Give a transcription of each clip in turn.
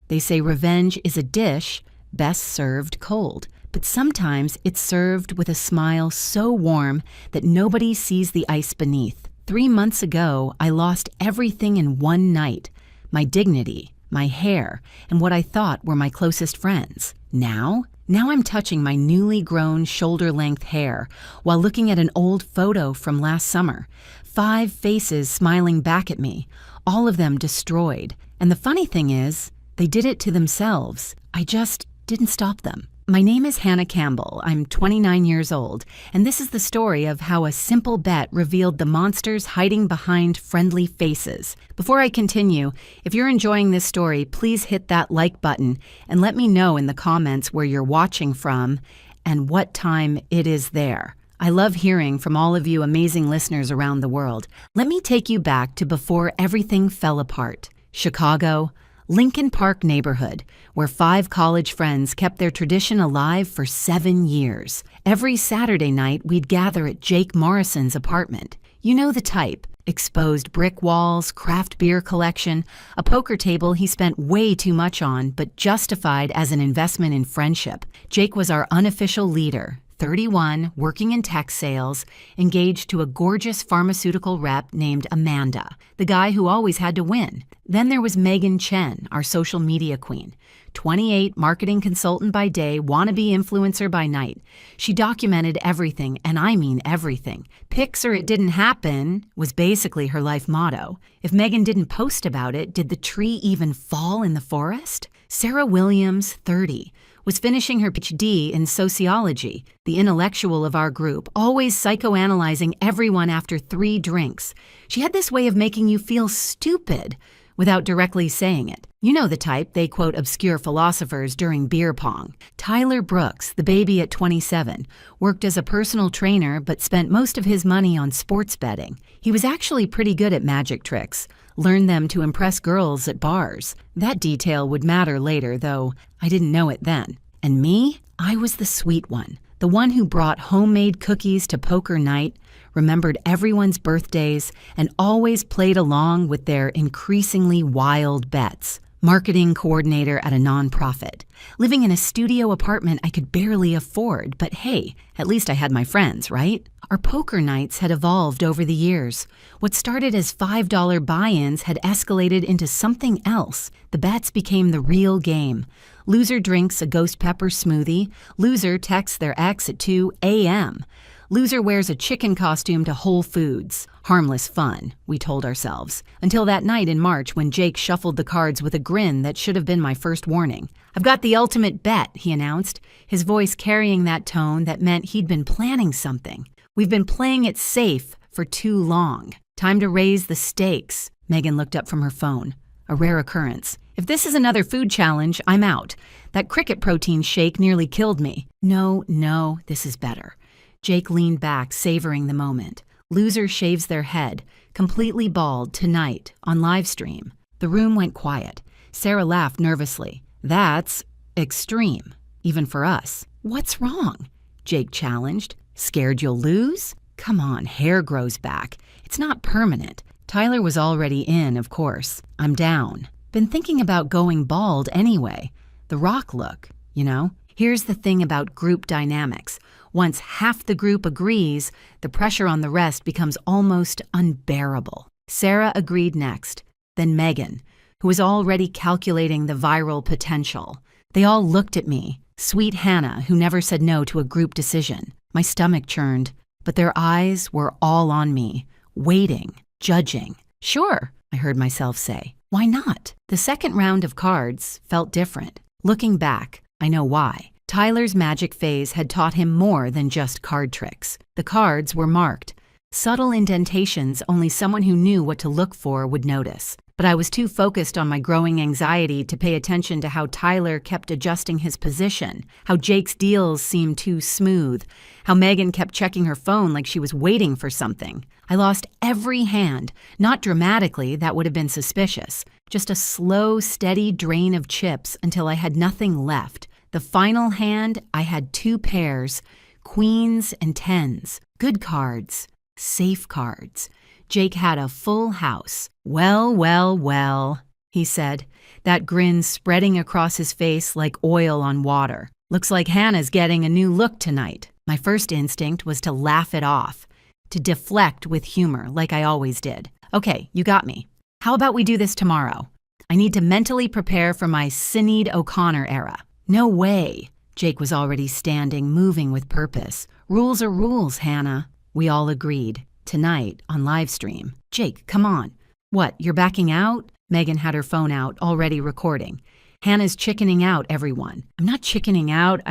They say revenge is a dish best served cold, but sometimes it's served with a smile so warm that nobody sees the ice beneath. 3 months ago, I lost everything in one night: my dignity, my hair, and what I thought were my closest friends. Now I'm touching my newly grown shoulder-length hair while looking at an old photo from last summer. 5 faces smiling back at me, all of them destroyed. And the funny thing is, they did it to themselves. I just didn't stop them. My name is Hannah Campbell. I'm 29 years old, and this is the story of how a simple bet revealed the monsters hiding behind friendly faces. Before I continue, if you're enjoying this story, please hit that like button and let me know in the comments where you're watching from and what time it is there. I love hearing from all of you amazing listeners around the world. Let me take you back to before everything fell apart. Chicago, Lincoln Park neighborhood, where 5 college friends kept their tradition alive for 7 years. Every Saturday night, we'd gather at Jake Morrison's apartment. You know the type: exposed brick walls, craft beer collection, a poker table he spent way too much on but justified as an investment in friendship. Jake was our unofficial leader. 31, working in tech sales, engaged to a gorgeous pharmaceutical rep named Amanda, the guy who always had to win. Then there was Megan Chen, our social media queen. 28, marketing consultant by day, wannabe influencer by night. She documented everything, and I mean everything. Pics or it didn't happen was basically her life motto. If Megan didn't post about it, did the tree even fall in the forest? Sarah Williams, 30, was finishing her PhD in sociology, the intellectual of our group, always psychoanalyzing everyone after 3 drinks. She had this way of making you feel stupid without directly saying it. You know the type, they quote obscure philosophers during beer pong. Tyler Brooks, the baby at 27, worked as a personal trainer but spent most of his money on sports betting. He was actually pretty good at magic tricks, learned them to impress girls at bars. That detail would matter later, though I didn't know it then. And me? I was the sweet one, the one who brought homemade cookies to poker night, remembered everyone's birthdays, and always played along with their increasingly wild bets. Marketing coordinator at a nonprofit, living in a studio apartment I could barely afford, but hey, at least I had my friends, right? Our poker nights had evolved over the years. What started as $5 buy-ins had escalated into something else. The bets became the real game. Loser drinks a ghost pepper smoothie. Loser texts their ex at 2 a.m. Loser wears a chicken costume to Whole Foods. Harmless fun, we told ourselves. Until that night in March when Jake shuffled the cards with a grin that should have been my first warning. "I've got the ultimate bet," he announced, his voice carrying that tone that meant he'd been planning something. "We've been playing it safe for too long. Time to raise the stakes." Megan looked up from her phone. A rare occurrence. "If this is another food challenge, I'm out. That cricket protein shake nearly killed me." No, this is better." Jake leaned back, savoring the moment. Loser shaves their head, completely bald, tonight, on live stream. The room went quiet. Sarah laughed nervously. "That's extreme, even for us." "What's wrong?" Jake challenged. "Scared you'll lose? Come on, hair grows back. It's not permanent." Tyler was already in, of course. "I'm down. Been thinking about going bald anyway. The rock look, you know? Here's the thing about group dynamics. Once half the group agrees, the pressure on the rest becomes almost unbearable." Sarah agreed next, then Megan, who was already calculating the viral potential. They all looked at me, sweet Hannah, who never said no to a group decision. My stomach churned, but their eyes were all on me, waiting, judging. "Sure," I heard myself say. "Why not?" The second round of cards felt different. Looking back, I know why. Tyler's magic phase had taught him more than just card tricks. The cards were marked. Subtle indentations only someone who knew what to look for would notice. But I was too focused on my growing anxiety to pay attention to how Tyler kept adjusting his position, how Jake's deals seemed too smooth, how Megan kept checking her phone like she was waiting for something. I lost every hand, not dramatically, that would have been suspicious, just a slow, steady drain of chips until I had nothing left. The final hand, I had 2 pairs, queens and tens, good cards, safe cards. Jake had a full house. Well. he said, that grin spreading across his face like oil on water. Looks like Hannah's getting a new look tonight. My first instinct was to laugh it off, to deflect with humor like I always did. Okay, you got me. How about we do this tomorrow? I need to mentally prepare for my Sinead O'Connor era. No way. Jake was already standing, moving with purpose. Rules are rules, Hannah. We all agreed. Tonight, on live stream. Jake, come on. What, you're backing out? Megan had her phone out, already recording. Hannah's chickening out, everyone. I'm not chickening out,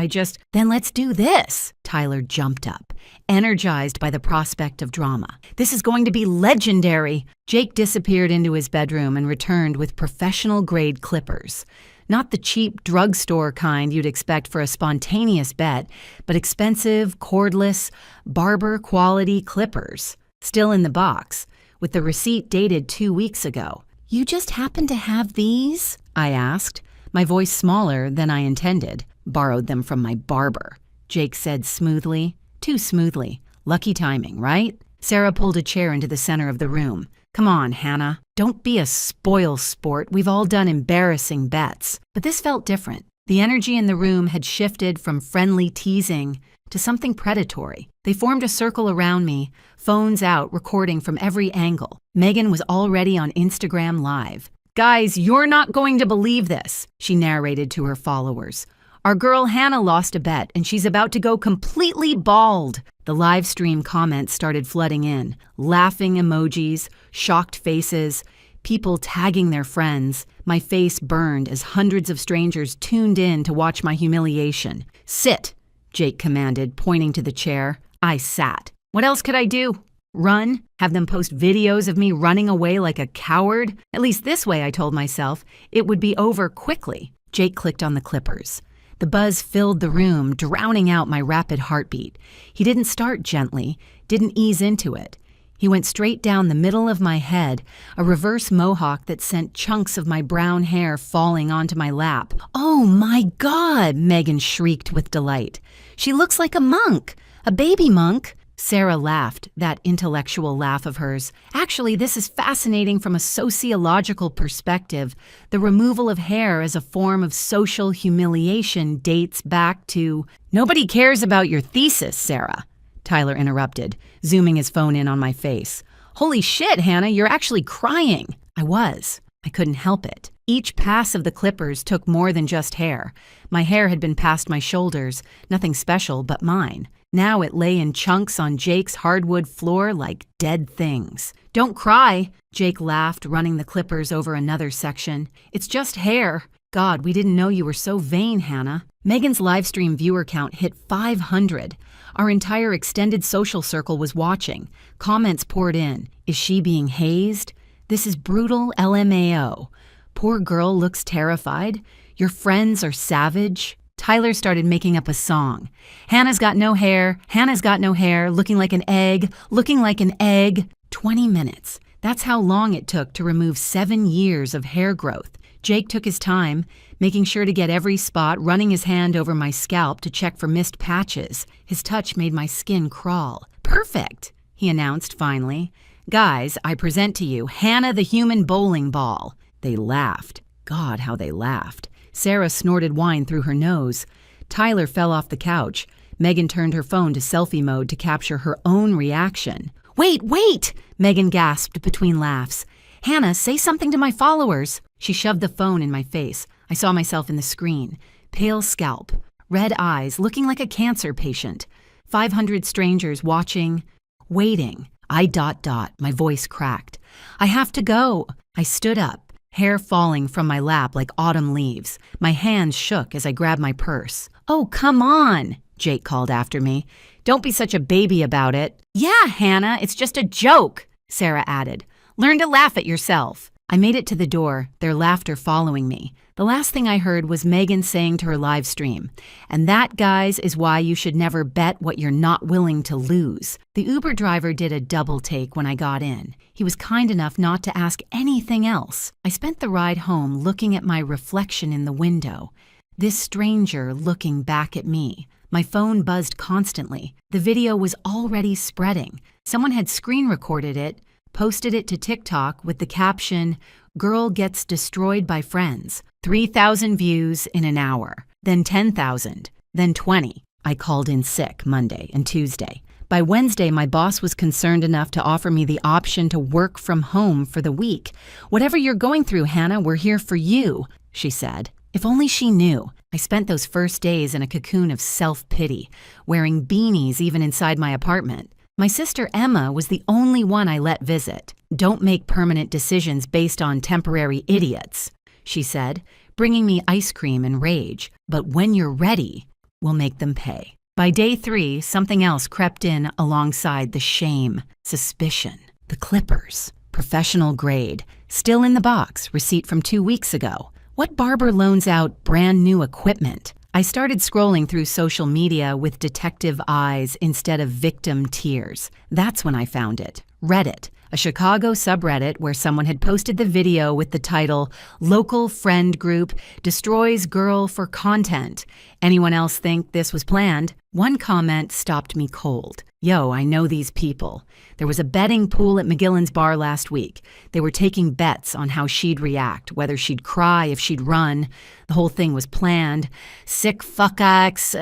Then let's do this. Tyler jumped up, energized by the prospect of drama. This is going to be legendary. Jake disappeared into his bedroom and returned with professional-grade clippers. Not the cheap drugstore kind you'd expect for a spontaneous bet, but expensive, cordless, barber-quality clippers. Still in the box, with the receipt dated 2 weeks ago. You just happen to have these? I asked, my voice smaller than I intended. Borrowed them from my barber, Jake said smoothly. Too smoothly. Lucky timing, right? Sarah pulled a chair into the center of the room. Come on, Hannah. Don't be a spoil sport. We've all done embarrassing bets. But this felt different. The energy in the room had shifted from friendly teasing to something predatory. They formed a circle around me, phones out, recording from every angle. Megan was already on Instagram Live. Guys, you're not going to believe this, she narrated to her followers. Our girl Hannah lost a bet, and she's about to go completely bald. The live stream comments started flooding in. Laughing emojis, shocked faces, people tagging their friends. My face burned as hundreds of strangers tuned in to watch my humiliation. Sit, Jake commanded, pointing to the chair. I sat. What else could I do? Run? Have them post videos of me running away like a coward? At least this way, I told myself, it would be over quickly. Jake clicked on the clippers. The buzz filled the room, drowning out my rapid heartbeat. He didn't start gently, didn't ease into it. He went straight down the middle of my head, a reverse mohawk that sent chunks of my brown hair falling onto my lap. Oh my God, Megan shrieked with delight. She looks like a monk, a baby monk. Sarah laughed, that intellectual laugh of hers. Actually, this is fascinating from a sociological perspective. The removal of hair as a form of social humiliation dates back to... Nobody cares about your thesis, Sarah, Tyler interrupted, zooming his phone in on my face. Holy shit, Hannah, you're actually crying. I was. I couldn't help it. Each pass of the clippers took more than just hair. My hair had been past my shoulders, nothing special but mine. Now it lay in chunks on Jake's hardwood floor like dead things. Don't cry, Jake laughed, running the clippers over another section. It's just hair. God, we didn't know you were so vain, Hannah. Megan's livestream viewer count hit 500. Our entire extended social circle was watching. Comments poured in. Is she being hazed? This is brutal LMAO. Poor girl looks terrified. Your friends are savage. Tyler started making up a song. Hannah's got no hair, Hannah's got no hair, looking like an egg, looking like an egg. 20 minutes. That's how long it took to remove 7 years of hair growth. Jake took his time, making sure to get every spot, running his hand over my scalp to check for missed patches. His touch made my skin crawl. Perfect, he announced finally. Guys, I present to you Hannah the human bowling ball. They laughed. God, how they laughed. Sarah snorted wine through her nose. Tyler fell off the couch. Megan turned her phone to selfie mode to capture her own reaction. Wait! Megan gasped between laughs. Hannah, say something to my followers. She shoved the phone in my face. I saw myself in the screen. Pale scalp, red eyes, looking like a cancer patient. 500 strangers watching, waiting. My voice cracked. I have to go. I stood up, hair falling from my lap like autumn leaves. My hands shook as I grabbed my purse. Oh, come on, Jake called after me. Don't be such a baby about it. Yeah, Hannah, it's just a joke, Sarah added. Learn to laugh at yourself. I made it to the door, their laughter following me. The last thing I heard was Megan saying to her live stream, and that, guys, is why you should never bet what you're not willing to lose. The Uber driver did a double take when I got in. He was kind enough not to ask anything else. I spent the ride home looking at my reflection in the window. This stranger looking back at me. My phone buzzed constantly. The video was already spreading. Someone had screen recorded it, posted it to TikTok with the caption, Girl gets destroyed by friends. 3,000 views in an hour. Then 10,000. Then 20. I called in sick Monday and Tuesday. By Wednesday, my boss was concerned enough to offer me the option to work from home for the week. Whatever you're going through, Hannah, we're here for you, she said. If only she knew. I spent those first days in a cocoon of self-pity, wearing beanies even inside my apartment. My sister Emma was the only one I let visit. Don't make permanent decisions based on temporary idiots, she said, bringing me ice cream and rage. But when you're ready, we'll make them pay. By day 3, something else crept in alongside the shame, suspicion. The clippers, professional grade, still in the box, receipt from 2 weeks ago. What barber loans out brand new equipment? I started scrolling through social media with detective eyes instead of victim tears. That's when I found it. Reddit, a Chicago subreddit where someone had posted the video with the title, "Local Friend Group Destroys Girl for Content. Anyone else think this was planned?" One comment stopped me cold. Yo, I know these people. There was a betting pool at McGillen's bar last week. They were taking bets on how she'd react, whether she'd cry, if she'd run. The whole thing was planned. Sick fuck-ax.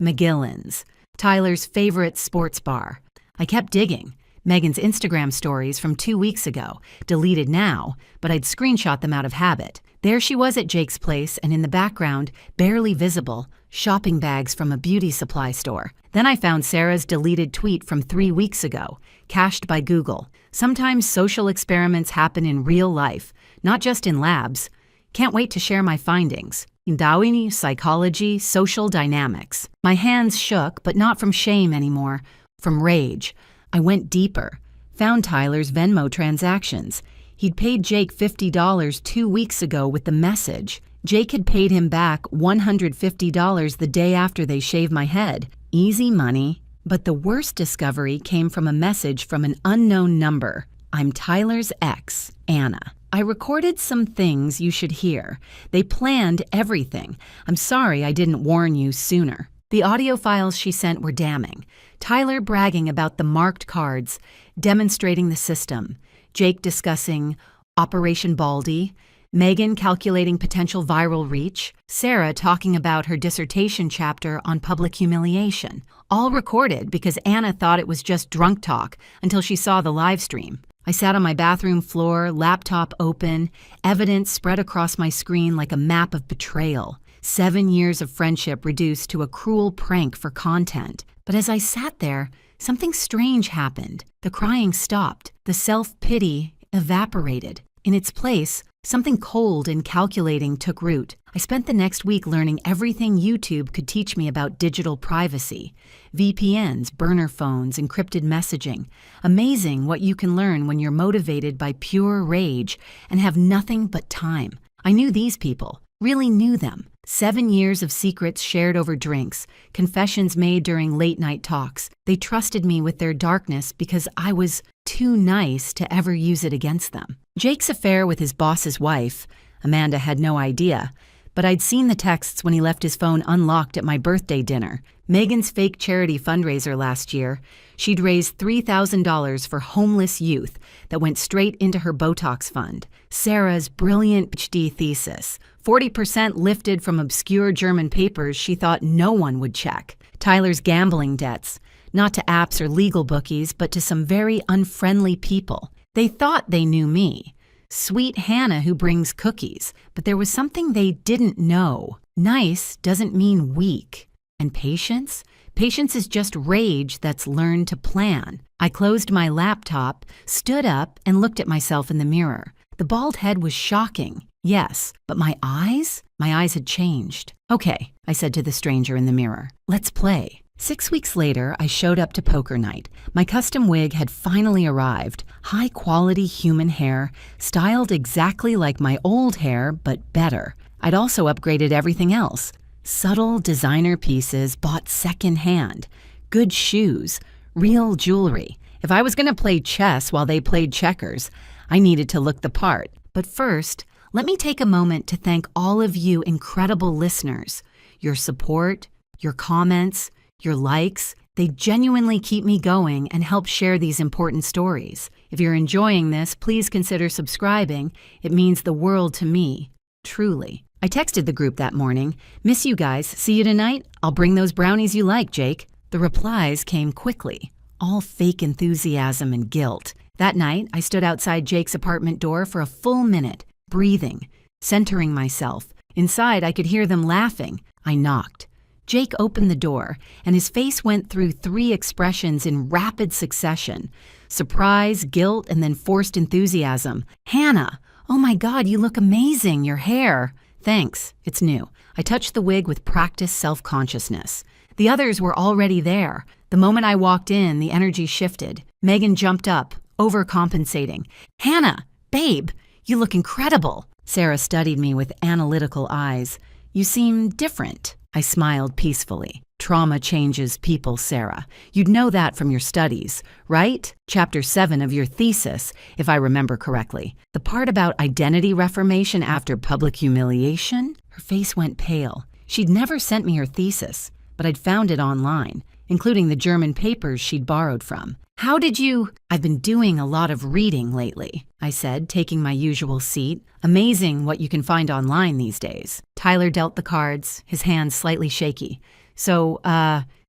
McGillen's, Tyler's favorite sports bar. I kept digging. Megan's Instagram stories from 2 weeks ago, deleted now, but I'd screenshot them out of habit. There she was at Jake's place, and in the background, barely visible, shopping bags from a beauty supply store. Then I found Sarah's deleted tweet from 3 weeks ago, cached by Google. Sometimes social experiments happen in real life, not just in labs. Can't wait to share my findings. In Darwin, psychology, social dynamics. My hands shook, but not from shame anymore, from rage. I went deeper, found Tyler's Venmo transactions. He'd paid Jake $50 2 weeks ago with the message. Jake had paid him back $150 the day after they shaved my head. Easy money. But the worst discovery came from a message from an unknown number. I'm Tyler's ex, Anna. I recorded some things you should hear. They planned everything. I'm sorry I didn't warn you sooner. The audio files she sent were damning. Tyler bragging about the marked cards, demonstrating the system. Jake discussing Operation Baldy. Megan calculating potential viral reach. Sarah talking about her dissertation chapter on public humiliation. All recorded because Anna thought it was just drunk talk until she saw the live stream. I sat on my bathroom floor, laptop open, evidence spread across my screen like a map of betrayal. 7 years of friendship reduced to a cruel prank for content. But as I sat there, something strange happened. The crying stopped. The self-pity evaporated. In its place, something cold and calculating took root. I spent the next week learning everything YouTube could teach me about digital privacy. VPNs, burner phones, encrypted messaging. Amazing what you can learn when you're motivated by pure rage and have nothing but time. I knew these people. Really knew them. 7 years of secrets shared over drinks, confessions made during late-night talks. They trusted me with their darkness because I was too nice to ever use it against them. Jake's affair with his boss's wife, Amanda had no idea, but I'd seen the texts when he left his phone unlocked at my birthday dinner. Megan's fake charity fundraiser last year, she'd raised $3,000 for homeless youth that went straight into her Botox fund. Sarah's brilliant PhD thesis, 40% lifted from obscure German papers she thought no one would check. Tyler's gambling debts, not to apps or legal bookies, but to some very unfriendly people. They thought they knew me. Sweet Hannah who brings cookies, but there was something they didn't know. Nice doesn't mean weak. And patience? Patience is just rage that's learned to plan. I closed my laptop, stood up, and looked at myself in the mirror. The bald head was shocking, yes, but my eyes? My eyes had changed. Okay, I said to the stranger in the mirror. Let's play. 6 weeks later, I showed up to poker night. My custom wig had finally arrived. High-quality human hair, styled exactly like my old hair, but better. I'd also upgraded everything else. Subtle designer pieces bought secondhand. Good shoes. Real jewelry. If I was going to play chess while they played checkers, I needed to look the part. But first, let me take a moment to thank all of you incredible listeners. Your support, your comments, Your likes, they genuinely keep me going and help share these important stories. If you're enjoying this, please consider subscribing. It means the world to me, truly. I texted the group that morning, "Miss you guys, see you tonight? I'll bring those brownies you like, Jake." The replies came quickly, all fake enthusiasm and guilt. That night, I stood outside Jake's apartment door for a full minute, breathing, centering myself. Inside, I could hear them laughing. I knocked. Jake opened the door, and his face went through 3 expressions in rapid succession: surprise, guilt, and then forced enthusiasm. "Hannah! Oh my God, you look amazing, your hair." "Thanks, it's new." I touched the wig with practiced self-consciousness. The others were already there. The moment I walked in, the energy shifted. Megan jumped up, overcompensating. "Hannah, babe, you look incredible." Sarah studied me with analytical eyes. "You seem different." I smiled peacefully. "Trauma changes people, Sarah. You'd know that from your studies, right? Chapter 7 of your thesis, if I remember correctly. The part about identity reformation after public humiliation?" Her face went pale. She'd never sent me her thesis, but I'd found it online, including the German papers she'd borrowed from. "How did you—" "I've been doing a lot of reading lately," I said, taking my usual seat. Amazing what you can find online these days. Tyler dealt the cards, his hands slightly shaky. "So,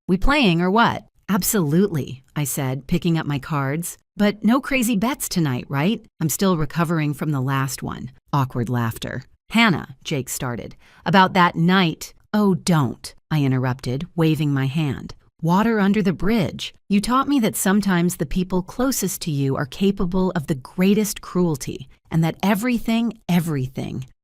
we playing or what?" "Absolutely," I said, picking up my cards. "But no crazy bets tonight, right? I'm still recovering from the last one." Awkward laughter. "Hannah," Jake started, "about that night—" "Oh, don't," I interrupted, waving my hand. "Water under the bridge. You taught me that sometimes the people closest to you are capable of the greatest cruelty, and that everything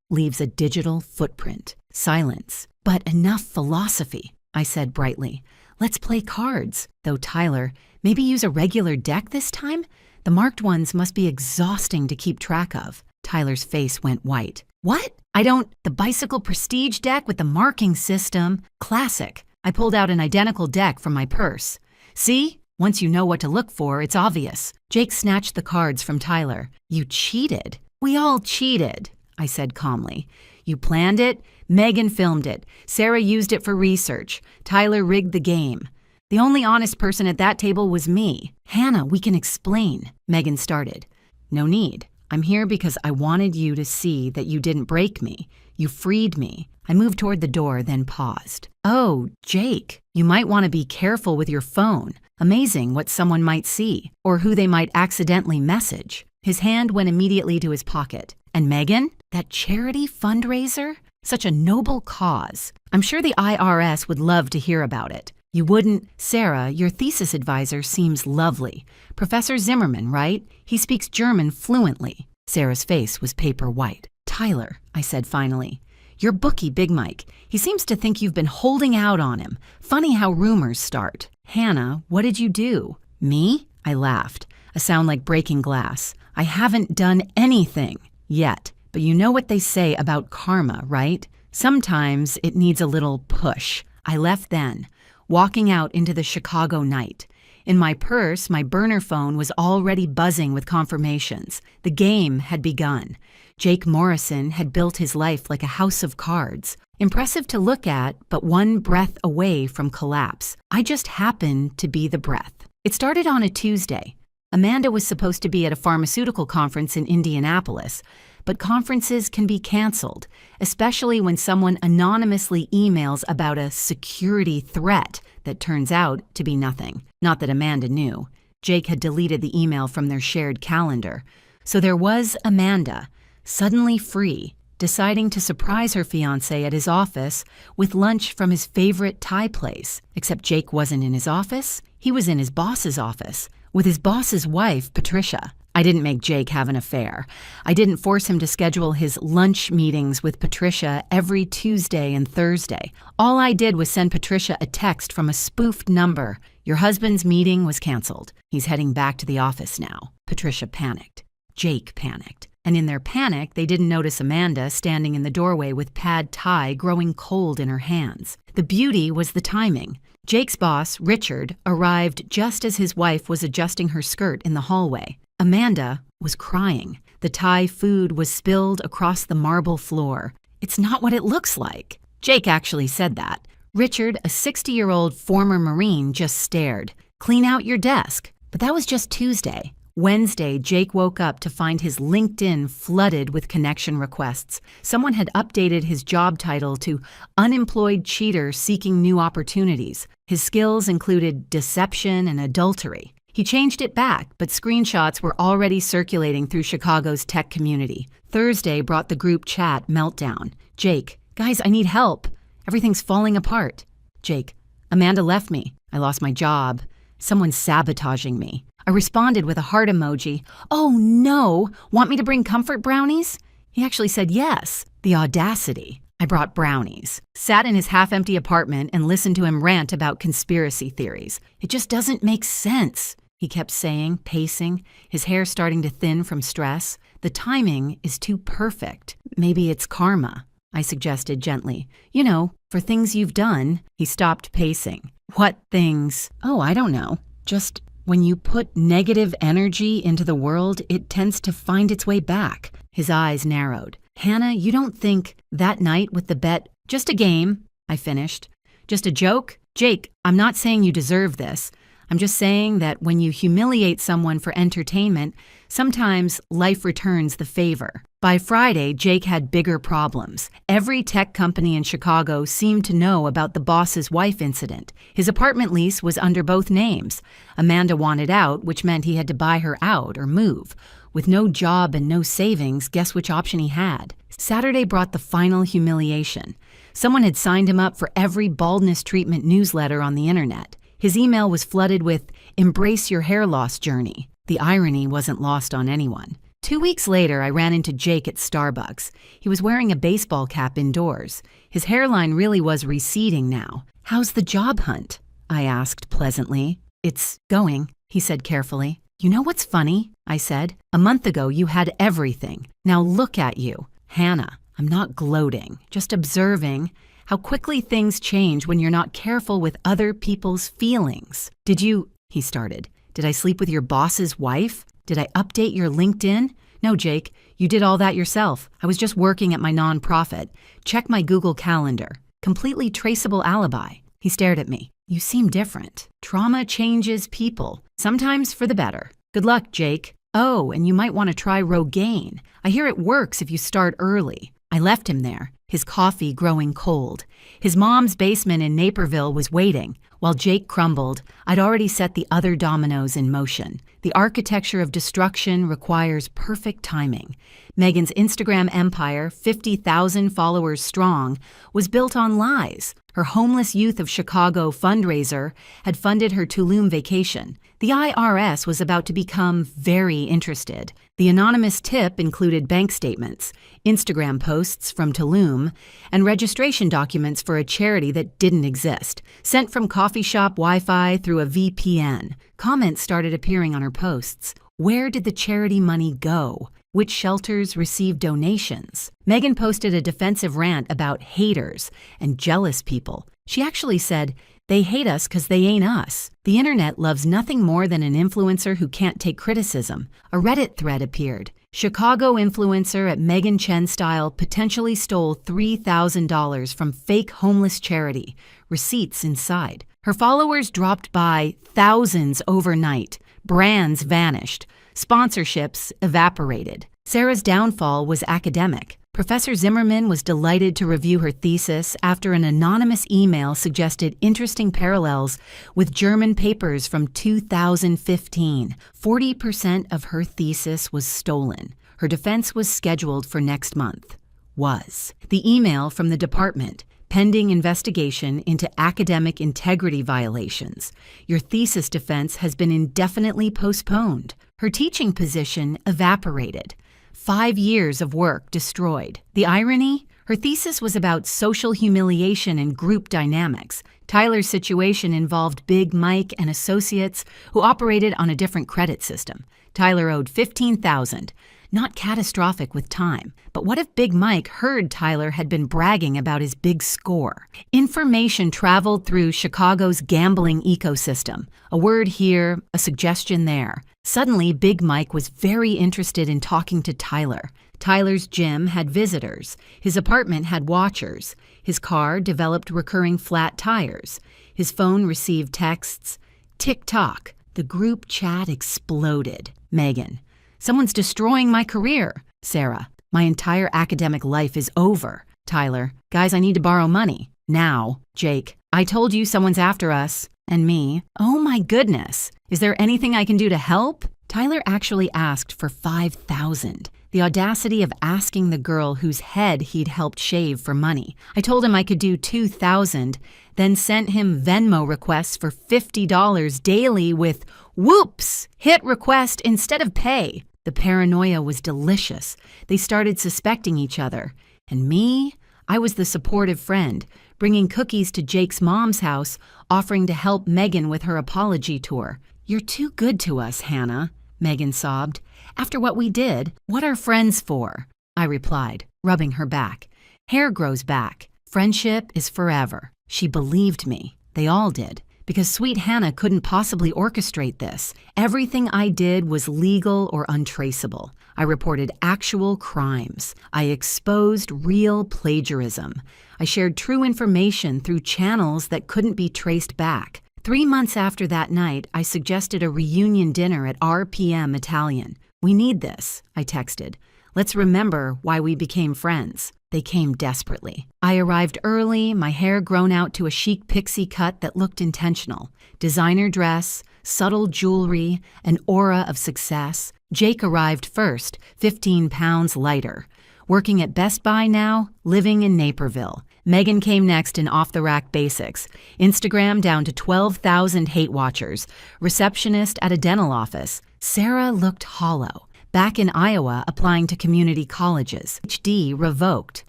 leaves a digital footprint." Silence. "But enough philosophy," I said brightly. "Let's play cards. Though, Tyler, maybe use a regular deck this time? The marked ones must be exhausting to keep track of." Tyler's face went white. "What? The bicycle prestige deck with the marking system. Classic." I pulled out an identical deck from my purse. "See? Once you know what to look for, it's obvious." Jake snatched the cards from Tyler. "You cheated." "We all cheated," I said calmly. "You planned it. Megan filmed it. Sarah used it for research. Tyler rigged the game. The only honest person at that table was me." "Hannah, we can explain," Megan started. "No need. I'm here because I wanted you to see that you didn't break me. You freed me." I moved toward the door, then paused. "Oh, Jake, you might want to be careful with your phone. Amazing what someone might see, or who they might accidentally message." His hand went immediately to his pocket. "And Megan? That charity fundraiser? Such a noble cause. I'm sure the IRS would love to hear about it." "You wouldn't—" "Sarah, your thesis advisor seems lovely. Professor Zimmerman, right? He speaks German fluently." Sarah's face was paper white. "Tyler," I said finally. "Your bookie, Big Mike. He seems to think you've been holding out on him. Funny how rumors start." "Hannah, what did you do?" "Me?" I laughed, a sound like breaking glass. "I haven't done anything yet. But you know what they say about karma, right? Sometimes it needs a little push." I left then, walking out into the Chicago night. In my purse, my burner phone was already buzzing with confirmations. The game had begun. Jake Morrison had built his life like a house of cards. Impressive to look at, but one breath away from collapse. I just happened to be the breath. It started on a Tuesday. Amanda was supposed to be at a pharmaceutical conference in Indianapolis, but conferences can be canceled, especially when someone anonymously emails about a security threat that turns out to be nothing. Not that Amanda knew. Jake had deleted the email from their shared calendar. So there was Amanda, suddenly free, deciding to surprise her fiancé at his office with lunch from his favorite Thai place. Except Jake wasn't in his office. He was in his boss's office, with his boss's wife, Patricia. I didn't make Jake have an affair. I didn't force him to schedule his lunch meetings with Patricia every Tuesday and Thursday. All I did was send Patricia a text from a spoofed number. "Your husband's meeting was canceled. He's heading back to the office now." Patricia panicked. Jake panicked. And in their panic, they didn't notice Amanda standing in the doorway with pad thai growing cold in her hands. The beauty was the timing. Jake's boss, Richard, arrived just as his wife was adjusting her skirt in the hallway. Amanda was crying. The Thai food was spilled across the marble floor. "It's not what it looks like." Jake actually said that. Richard, a 60-year-old former Marine, just stared. Clean out your desk. But that was just Tuesday. Wednesday, Jake woke up to find his LinkedIn flooded with connection requests. Someone had updated his job title to unemployed cheater seeking new opportunities. His skills included deception and adultery. He changed it back, but screenshots were already circulating through Chicago's tech community. Thursday brought the group chat meltdown. Jake, guys, I need help. Everything's falling apart. Jake, Amanda left me. I lost my job. Someone's sabotaging me. I responded with a heart emoji. Oh no, want me to bring comfort brownies? He actually said yes. The audacity. I brought brownies, sat in his half-empty apartment and listened to him rant about conspiracy theories. It just doesn't make sense, he kept saying, pacing, his hair starting to thin from stress. The timing is too perfect. Maybe it's karma, I suggested gently. You know, for things you've done. He stopped pacing. What things? Oh, I don't know. Just when you put negative energy into the world, it tends to find its way back. His eyes narrowed. Hannah, you don't think that night with the bet, just a game, I finished. Just a joke? Jake, I'm not saying you deserve this. I'm just saying that when you humiliate someone for entertainment, sometimes life returns the favor. By Friday, Jake had bigger problems. Every tech company in Chicago seemed to know about the boss's wife incident. His apartment lease was under both names. Amanda wanted out, which meant he had to buy her out or move. With no job and no savings, guess which option he had? Saturday brought the final humiliation. Someone had signed him up for every baldness treatment newsletter on the internet. His email was flooded with, "Embrace your hair loss journey." The irony wasn't lost on anyone. 2 weeks later, I ran into Jake at Starbucks. He was wearing a baseball cap indoors. His hairline really was receding now. How's the job hunt? I asked pleasantly. It's going, he said carefully. You know what's funny? I said. A month ago, you had everything. Now look at you. Hannah, I'm not gloating, just observing how quickly things change when you're not careful with other people's feelings. He started. Did I sleep with your boss's wife? Did I update your LinkedIn? No, Jake, you did all that yourself. I was just working at my nonprofit. Check my Google Calendar. Completely traceable alibi. He stared at me. You seem different. Trauma changes people, sometimes for the better. Good luck, Jake. Oh, and you might want to try Rogaine. I hear it works if you start early. I left him there, his coffee growing cold. His mom's basement in Naperville was waiting. While Jake crumbled, I'd already set the other dominoes in motion. The architecture of destruction requires perfect timing. Megan's Instagram empire, 50,000 followers strong, was built on lies. Her Homeless Youth of Chicago fundraiser had funded her Tulum vacation. The IRS was about to become very interested. The anonymous tip included bank statements, Instagram posts from Tulum, and registration documents for a charity that didn't exist, sent from coffee shop Wi-Fi through a VPN. Comments started appearing on her posts. Where did the charity money go? Which shelters received donations? Megan posted a defensive rant about haters and jealous people. She actually said, they hate us because they ain't us. The internet loves nothing more than an influencer who can't take criticism. A Reddit thread appeared. Chicago influencer at Megan Chen style potentially stole $3,000 from fake homeless charity. Receipts inside. Her followers dropped by thousands overnight. Brands vanished. Sponsorships evaporated. Sarah's downfall was academic. Professor Zimmerman was delighted to review her thesis after an anonymous email suggested interesting parallels with German papers from 2015. 40% of her thesis was stolen. Her defense was scheduled for next month. The email from the department, pending investigation into academic integrity violations. Your thesis defense has been indefinitely postponed. Her teaching position evaporated. 5 years of work destroyed. The irony? Her thesis was about social humiliation and group dynamics. Tyler's situation involved Big Mike and associates who operated on a different credit system. Tyler owed $15,000. Not catastrophic with time. But what if Big Mike heard Tyler had been bragging about his big score? Information traveled through Chicago's gambling ecosystem. A word here, a suggestion there. Suddenly, Big Mike was very interested in talking to Tyler. Tyler's gym had visitors. His apartment had watchers. His car developed recurring flat tires. His phone received texts. Tick-tock. The group chat exploded. Megan. Someone's destroying my career. Sarah. My entire academic life is over. Tyler. Guys, I need to borrow money. Now. Jake. I told you someone's after us. And me. Oh my goodness. Is there anything I can do to help? Tyler actually asked for $5,000. The audacity of asking the girl whose head he'd helped shave for money. I told him I could do $2,000, then sent him Venmo requests for $50 daily with, whoops, hit request instead of pay. The paranoia was delicious. They started suspecting each other. And me? I was the supportive friend, bringing cookies to Jake's mom's house, offering to help Megan with her apology tour. You're too good to us, Hannah, Megan sobbed. After what we did, what are friends for? I replied, rubbing her back. Hair grows back. Friendship is forever. She believed me. They all did. Because sweet Hannah couldn't possibly orchestrate this. Everything I did was legal or untraceable. I reported actual crimes. I exposed real plagiarism. I shared true information through channels that couldn't be traced back. 3 months after that night, I suggested a reunion dinner at RPM Italian. We need this, I texted. Let's remember why we became friends. They came desperately. I arrived early, my hair grown out to a chic pixie cut that looked intentional. Designer dress, subtle jewelry, an aura of success. Jake arrived first, 15 pounds lighter. Working at Best Buy now, living in Naperville. Megan came next in off-the-rack basics. Instagram down to 12,000 hate watchers. Receptionist at a dental office. Sarah looked hollow. Back in Iowa, applying to community colleges. PhD revoked.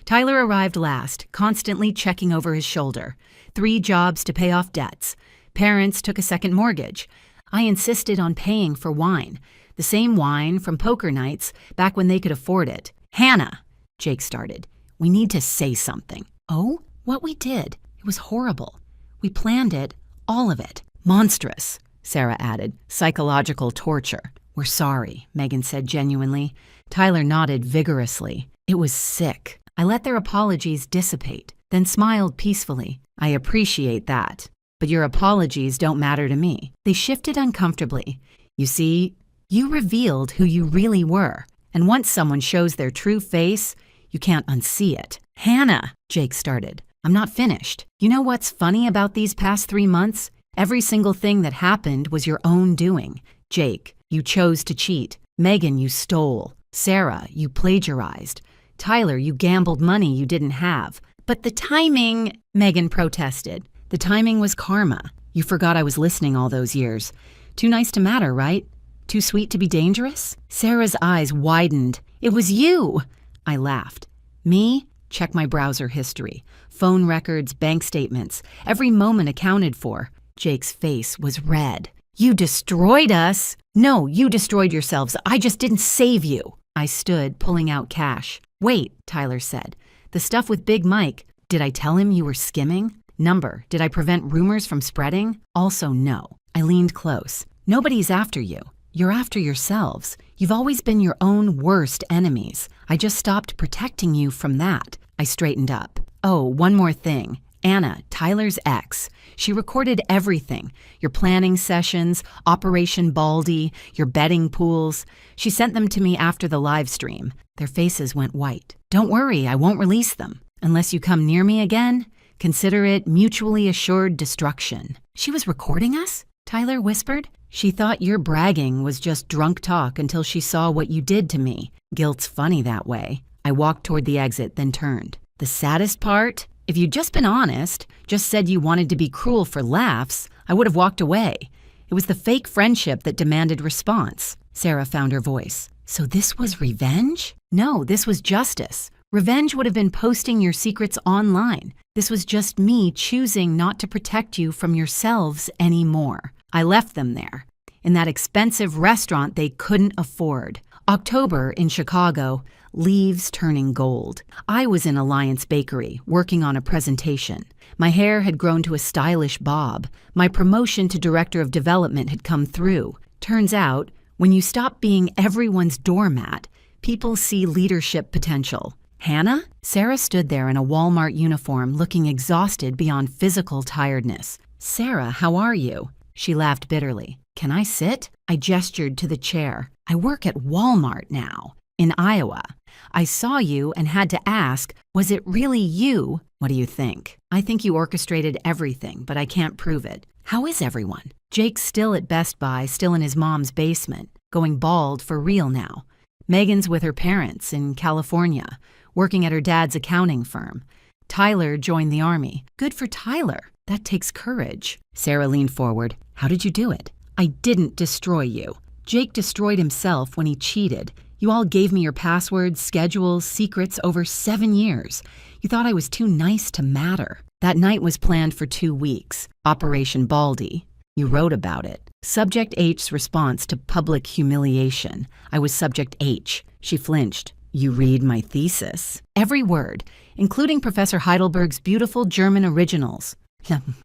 Tyler arrived last, constantly checking over his shoulder. 3 jobs to pay off debts. Parents took a second mortgage. I insisted on paying for wine. The same wine from poker nights, back when they could afford it. Hannah, Jake started. We need to say something. Oh, what we did. It was horrible. We planned it, all of it. Monstrous, Sarah added. Psychological torture. We're sorry, Megan said genuinely. Tyler nodded vigorously. It was sick. I let their apologies dissipate, then smiled peacefully. I appreciate that. But your apologies don't matter to me. They shifted uncomfortably. You see, you revealed who you really were. And once someone shows their true face, you can't unsee it. Hannah, Jake started. I'm not finished. You know what's funny about these past 3 months? Every single thing that happened was your own doing. Jake, you chose to cheat. Megan, you stole. Sarah, you plagiarized. Tyler, you gambled money you didn't have. But the timing, Megan protested. The timing was karma. You forgot I was listening all those years. Too nice to matter, right? Too sweet to be dangerous? Sarah's eyes widened. It was you! I laughed. Me? Check my browser history. Phone records, bank statements. Every moment accounted for. Jake's face was red. You destroyed us! No, you destroyed yourselves. I just didn't save you. I stood, pulling out cash. Wait, Tyler said. The stuff with Big Mike. Did I tell him you were skimming? Number. Did I prevent rumors from spreading? Also no. I leaned close. Nobody's after you. You're after yourselves. You've always been your own worst enemies. I just stopped protecting you from that. I straightened up. Oh, one more thing. Anna, Tyler's ex. She recorded everything. Your planning sessions, Operation Baldy, your betting pools. She sent them to me after the live stream. Their faces went white. Don't worry, I won't release them. Unless you come near me again, consider it mutually assured destruction. She was recording us? Tyler whispered. She thought your bragging was just drunk talk until she saw what you did to me. Guilt's funny that way. I walked toward the exit, then turned. The saddest part? If you'd just been honest, just said you wanted to be cruel for laughs, I would have walked away. It was the fake friendship that demanded response. Sarah found her voice. So this was revenge? No, this was justice. Revenge would have been posting your secrets online. This was just me choosing not to protect you from yourselves anymore. I left them there, in that expensive restaurant they couldn't afford. October in Chicago, leaves turning gold. I was in Alliance Bakery, working on a presentation. My hair had grown to a stylish bob. My promotion to Director of Development had come through. Turns out, when you stop being everyone's doormat, people see leadership potential. Hannah? Sarah stood there in a Walmart uniform, looking exhausted beyond physical tiredness. Sarah, how are you? She laughed bitterly. Can I sit? I gestured to the chair. I work at Walmart now, in Iowa. I saw you and had to ask, was it really you? What do you think? I think you orchestrated everything, but I can't prove it. How is everyone? Jake's still at Best Buy, still in his mom's basement, going bald for real now. Megan's with her parents in California, working at her dad's accounting firm. Tyler joined the army. Good for Tyler. That takes courage. Sarah leaned forward. How did you do it? I didn't destroy you. Jake destroyed himself when he cheated. You all gave me your passwords, schedules, secrets over 7 years. You thought I was too nice to matter. That night was planned for 2 weeks. Operation Baldy. You wrote about it. Subject H's response to public humiliation. I was Subject H. She flinched. You read my thesis. Every word, including Professor Heidelberg's beautiful German originals.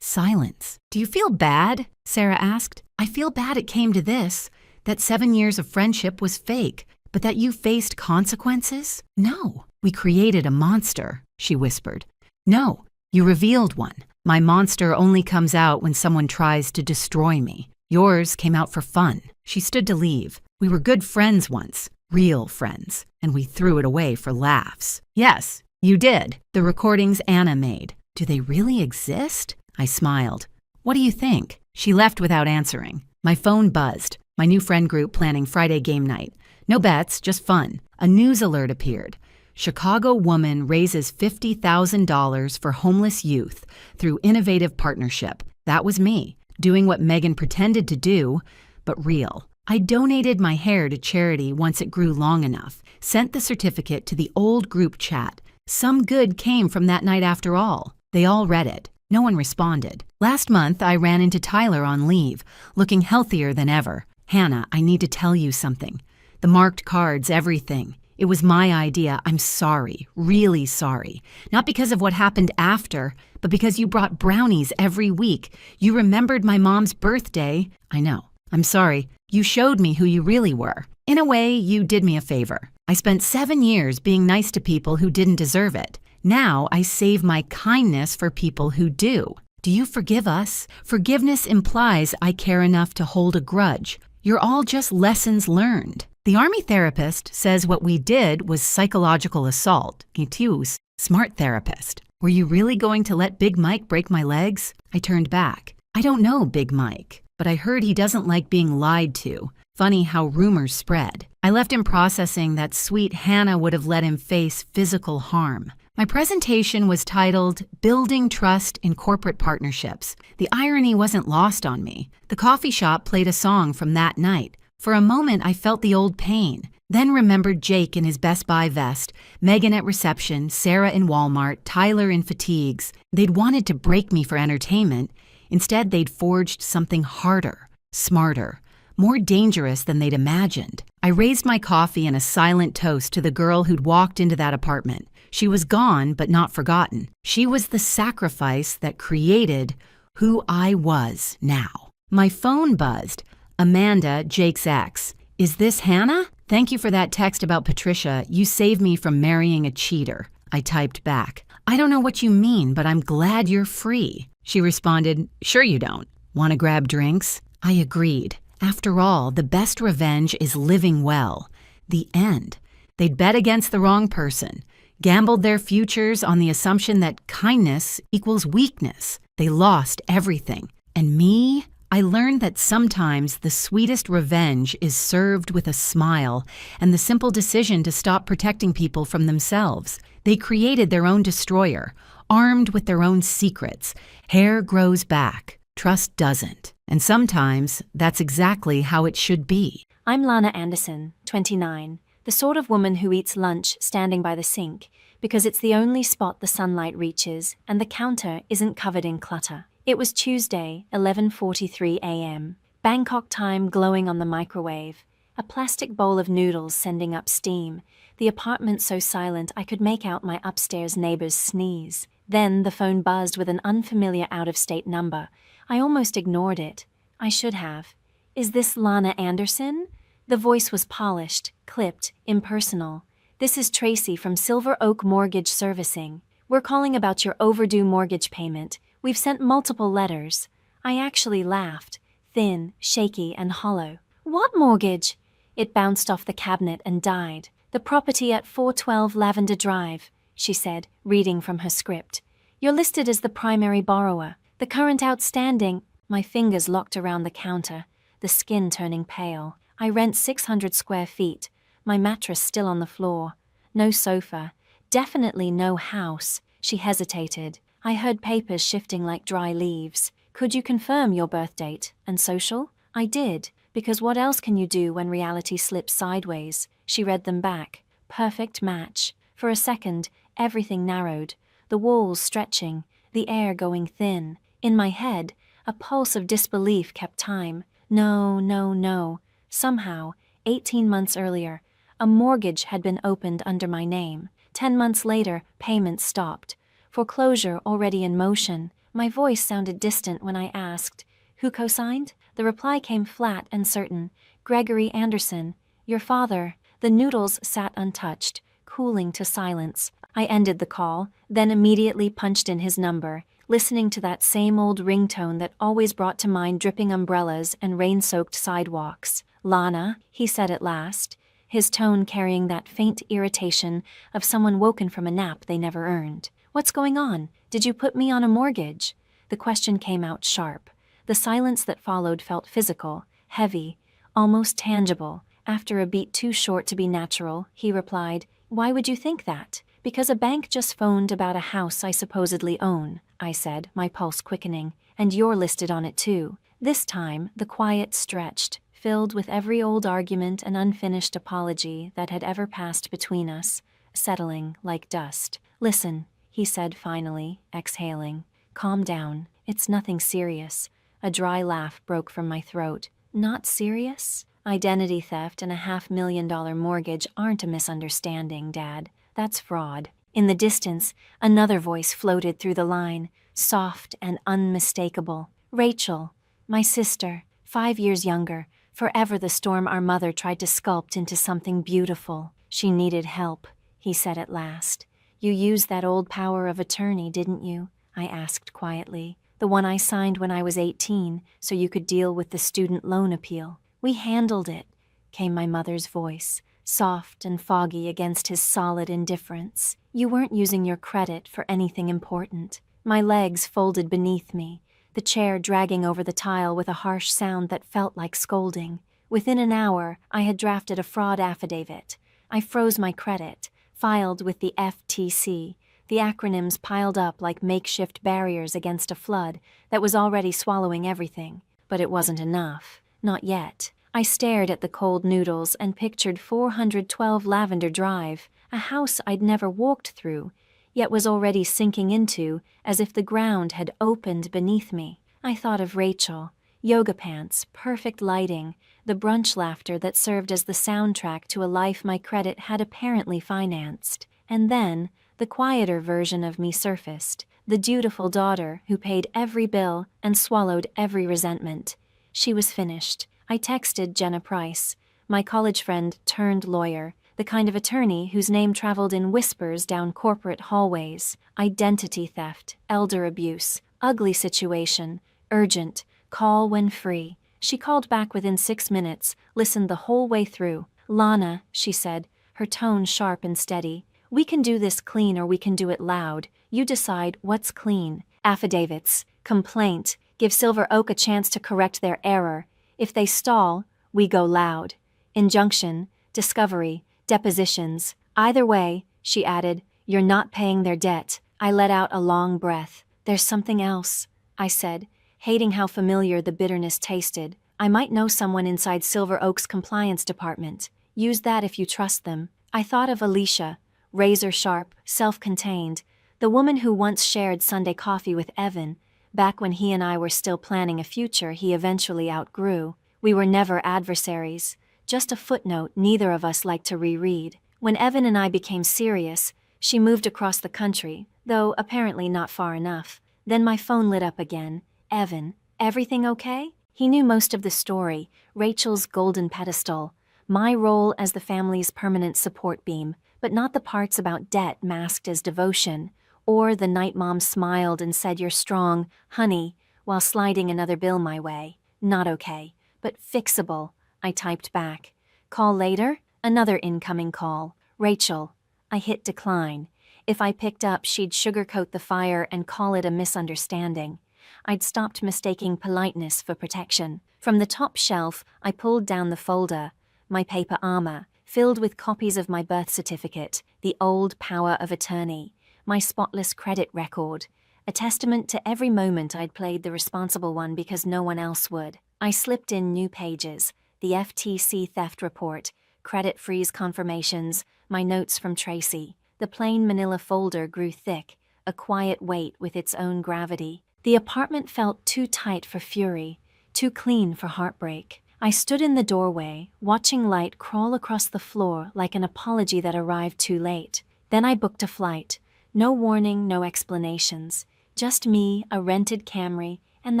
Silence. Do you feel bad? Sarah asked. I feel bad it came to this, that 7 years of friendship was fake, but that you faced consequences? No, we created a monster, she whispered. No, you revealed one. My monster only comes out when someone tries to destroy me. Yours came out for fun. She stood to leave. We were good friends once, real friends, and we threw it away for laughs. Yes, you did. The recordings Anna made. Do they really exist? I smiled. What do you think? She left without answering. My phone buzzed. My new friend group planning Friday game night. No bets, just fun. A news alert appeared. Chicago woman raises $50,000 for homeless youth through innovative partnership. That was me, doing what Megan pretended to do, but real. I donated my hair to charity once it grew long enough, sent the certificate to the old group chat. Some good came from that night after all. They all read it. No one responded. Last month, I ran into Tyler on leave, looking healthier than ever. Hannah, I need to tell you something. The marked cards, everything. It was my idea. I'm sorry, really sorry. Not because of what happened after, but because you brought brownies every week. You remembered my mom's birthday. I know. I'm sorry. You showed me who you really were. In a way, you did me a favor. I spent 7 years being nice to people who didn't deserve it. Now I save my kindness for people who do. Do you forgive us? Forgiveness implies I care enough to hold a grudge. You're all just lessons learned. The army therapist says what we did was psychological assault. Gitius, smart therapist. Were you really going to let Big Mike break my legs? I turned back. I don't know Big Mike, but I heard he doesn't like being lied to. Funny how rumors spread. I left him processing that sweet Hannah would have let him face physical harm. My presentation was titled, Building Trust in Corporate Partnerships. The irony wasn't lost on me. The coffee shop played a song from that night. For a moment, I felt the old pain, then remembered Jake in his Best Buy vest, Megan at reception, Sarah in Walmart, Tyler in fatigues. They'd wanted to break me for entertainment. Instead, they'd forged something harder, smarter, more dangerous than they'd imagined. I raised my coffee in a silent toast to the girl who'd walked into that apartment. She was gone, but not forgotten. She was the sacrifice that created who I was now. My phone buzzed. Amanda, Jake's ex. Is this Hannah? Thank you for that text about Patricia. You saved me from marrying a cheater. I typed back. I don't know what you mean, but I'm glad you're free. She responded, sure you don't. Want to grab drinks? I agreed. After all, the best revenge is living well. The end. They'd bet against the wrong person, gambled their futures on the assumption that kindness equals weakness. They lost everything. And me? I learned that sometimes the sweetest revenge is served with a smile and the simple decision to stop protecting people from themselves. They created their own destroyer, armed with their own secrets. Hair grows back, trust doesn't. And sometimes that's exactly how it should be. I'm Lana Anderson, 29, the sort of woman who eats lunch standing by the sink because it's the only spot the sunlight reaches and the counter isn't covered in clutter. It was Tuesday, 11:43 a.m. Bangkok time glowing on the microwave, a plastic bowl of noodles sending up steam, the apartment so silent I could make out my upstairs neighbor's sneeze. Then the phone buzzed with an unfamiliar out-of-state number. I almost ignored it. I should have. Is this Lana Anderson? The voice was polished, clipped, impersonal. This is Tracy from Silver Oak Mortgage Servicing. We're calling about your overdue mortgage payment. We've sent multiple letters." I actually laughed, thin, shaky, and hollow. "What mortgage?" It bounced off the cabinet and died. "The property at 412 Lavender Drive," she said, reading from her script. "You're listed as the primary borrower. The current outstanding—" My fingers locked around the counter, the skin turning pale. "I rent 600 square feet. My mattress still on the floor. No sofa. Definitely no house." She hesitated. I heard papers shifting like dry leaves. "Could you confirm your birth date and social?" I did, because what else can you do when reality slips sideways? She read them back. Perfect match. For a second, everything narrowed. The walls stretching, the air going thin. In my head, a pulse of disbelief kept time. No, no, no. Somehow, 18 months earlier, a mortgage had been opened under my name. 10 months later, payments stopped. Foreclosure already in motion. My voice sounded distant when I asked, "Who co-signed?" The reply came flat and certain. "Gregory Anderson. Your father." The noodles sat untouched, cooling to silence. I ended the call, then immediately punched in his number, listening to that same old ringtone that always brought to mind dripping umbrellas and rain-soaked sidewalks. "Lana," he said at last, his tone carrying that faint irritation of someone woken from a nap they never earned. "What's going on? Did you put me on a mortgage?" The question came out sharp. The silence that followed felt physical, heavy, almost tangible. After a beat too short to be natural, he replied, "Why would you think that?" "Because a bank just phoned about a house I supposedly own," I said, my pulse quickening, "and you're listed on it too." This time, the quiet stretched, filled with every old argument and unfinished apology that had ever passed between us, settling like dust. "Listen," he said finally, exhaling. "Calm down. It's nothing serious." A dry laugh broke from my throat. "Not serious? Identity theft and a $500,000 mortgage aren't a misunderstanding, Dad. That's fraud." In the distance, another voice floated through the line, soft and unmistakable. "Rachel, my sister, 5 years younger, forever the storm our mother tried to sculpt into something beautiful. She needed help," he said at last. "You used that old power of attorney, didn't you?" I asked quietly. "The one I signed when I was 18, so you could deal with the student loan appeal." "We handled it," came my mother's voice, soft and foggy against his solid indifference. "You weren't using your credit for anything important." My legs folded beneath me, the chair dragging over the tile with a harsh sound that felt like scolding. Within an hour, I had drafted a fraud affidavit. I froze my credit, filed with the FTC, the acronyms piled up like makeshift barriers against a flood that was already swallowing everything. But it wasn't enough. Not yet. I stared at the cold noodles and pictured 412 Lavender Drive, a house I'd never walked through, yet was already sinking into as if the ground had opened beneath me. I thought of Rachel, yoga pants, perfect lighting, the brunch laughter that served as the soundtrack to a life my credit had apparently financed. And then, the quieter version of me surfaced, the dutiful daughter who paid every bill and swallowed every resentment. She was finished. I texted Jenna Price, my college friend turned lawyer, the kind of attorney whose name traveled in whispers down corporate hallways. Identity theft, elder abuse, ugly situation, urgent, call when free. She called back within 6 minutes, listened the whole way through. "Lana," she said, her tone sharp and steady, "we can do this clean or we can do it loud. You decide what's clean. Affidavits, complaint, give Silver Oak a chance to correct their error. If they stall, we go loud. Injunction, discovery, depositions. Either way," she added, "you're not paying their debt." I let out a long breath. "There's something else," I said, hating how familiar the bitterness tasted. "I might know someone inside Silver Oak's compliance department. Use that if you trust them." I thought of Alicia, razor-sharp, self-contained, the woman who once shared Sunday coffee with Evan, back when he and I were still planning a future he eventually outgrew. We were never adversaries, just a footnote neither of us liked to reread. When Evan and I became serious, she moved across the country, though apparently not far enough. Then my phone lit up again. "Evan, everything okay?" He knew most of the story, Rachel's golden pedestal, my role as the family's permanent support beam, but not the parts about debt masked as devotion, or the night mom smiled and said you're strong, honey, while sliding another bill my way. Not okay, but fixable, I typed back. Call later? Another incoming call. Rachel. I hit decline. If I picked up, she'd sugarcoat the fire and call it a misunderstanding. I'd stopped mistaking politeness for protection. From the top shelf, I pulled down the folder, my paper armor, filled with copies of my birth certificate, the old power of attorney, my spotless credit record, a testament to every moment I'd played the responsible one because no one else would. I slipped in new pages, the FTC theft report, credit freeze confirmations, my notes from Tracy. The plain manila folder grew thick, a quiet weight with its own gravity. The apartment felt too tight for fury, too clean for heartbreak. I stood in the doorway, watching light crawl across the floor like an apology that arrived too late. Then I booked a flight. No warning, no explanations. Just me, a rented Camry, and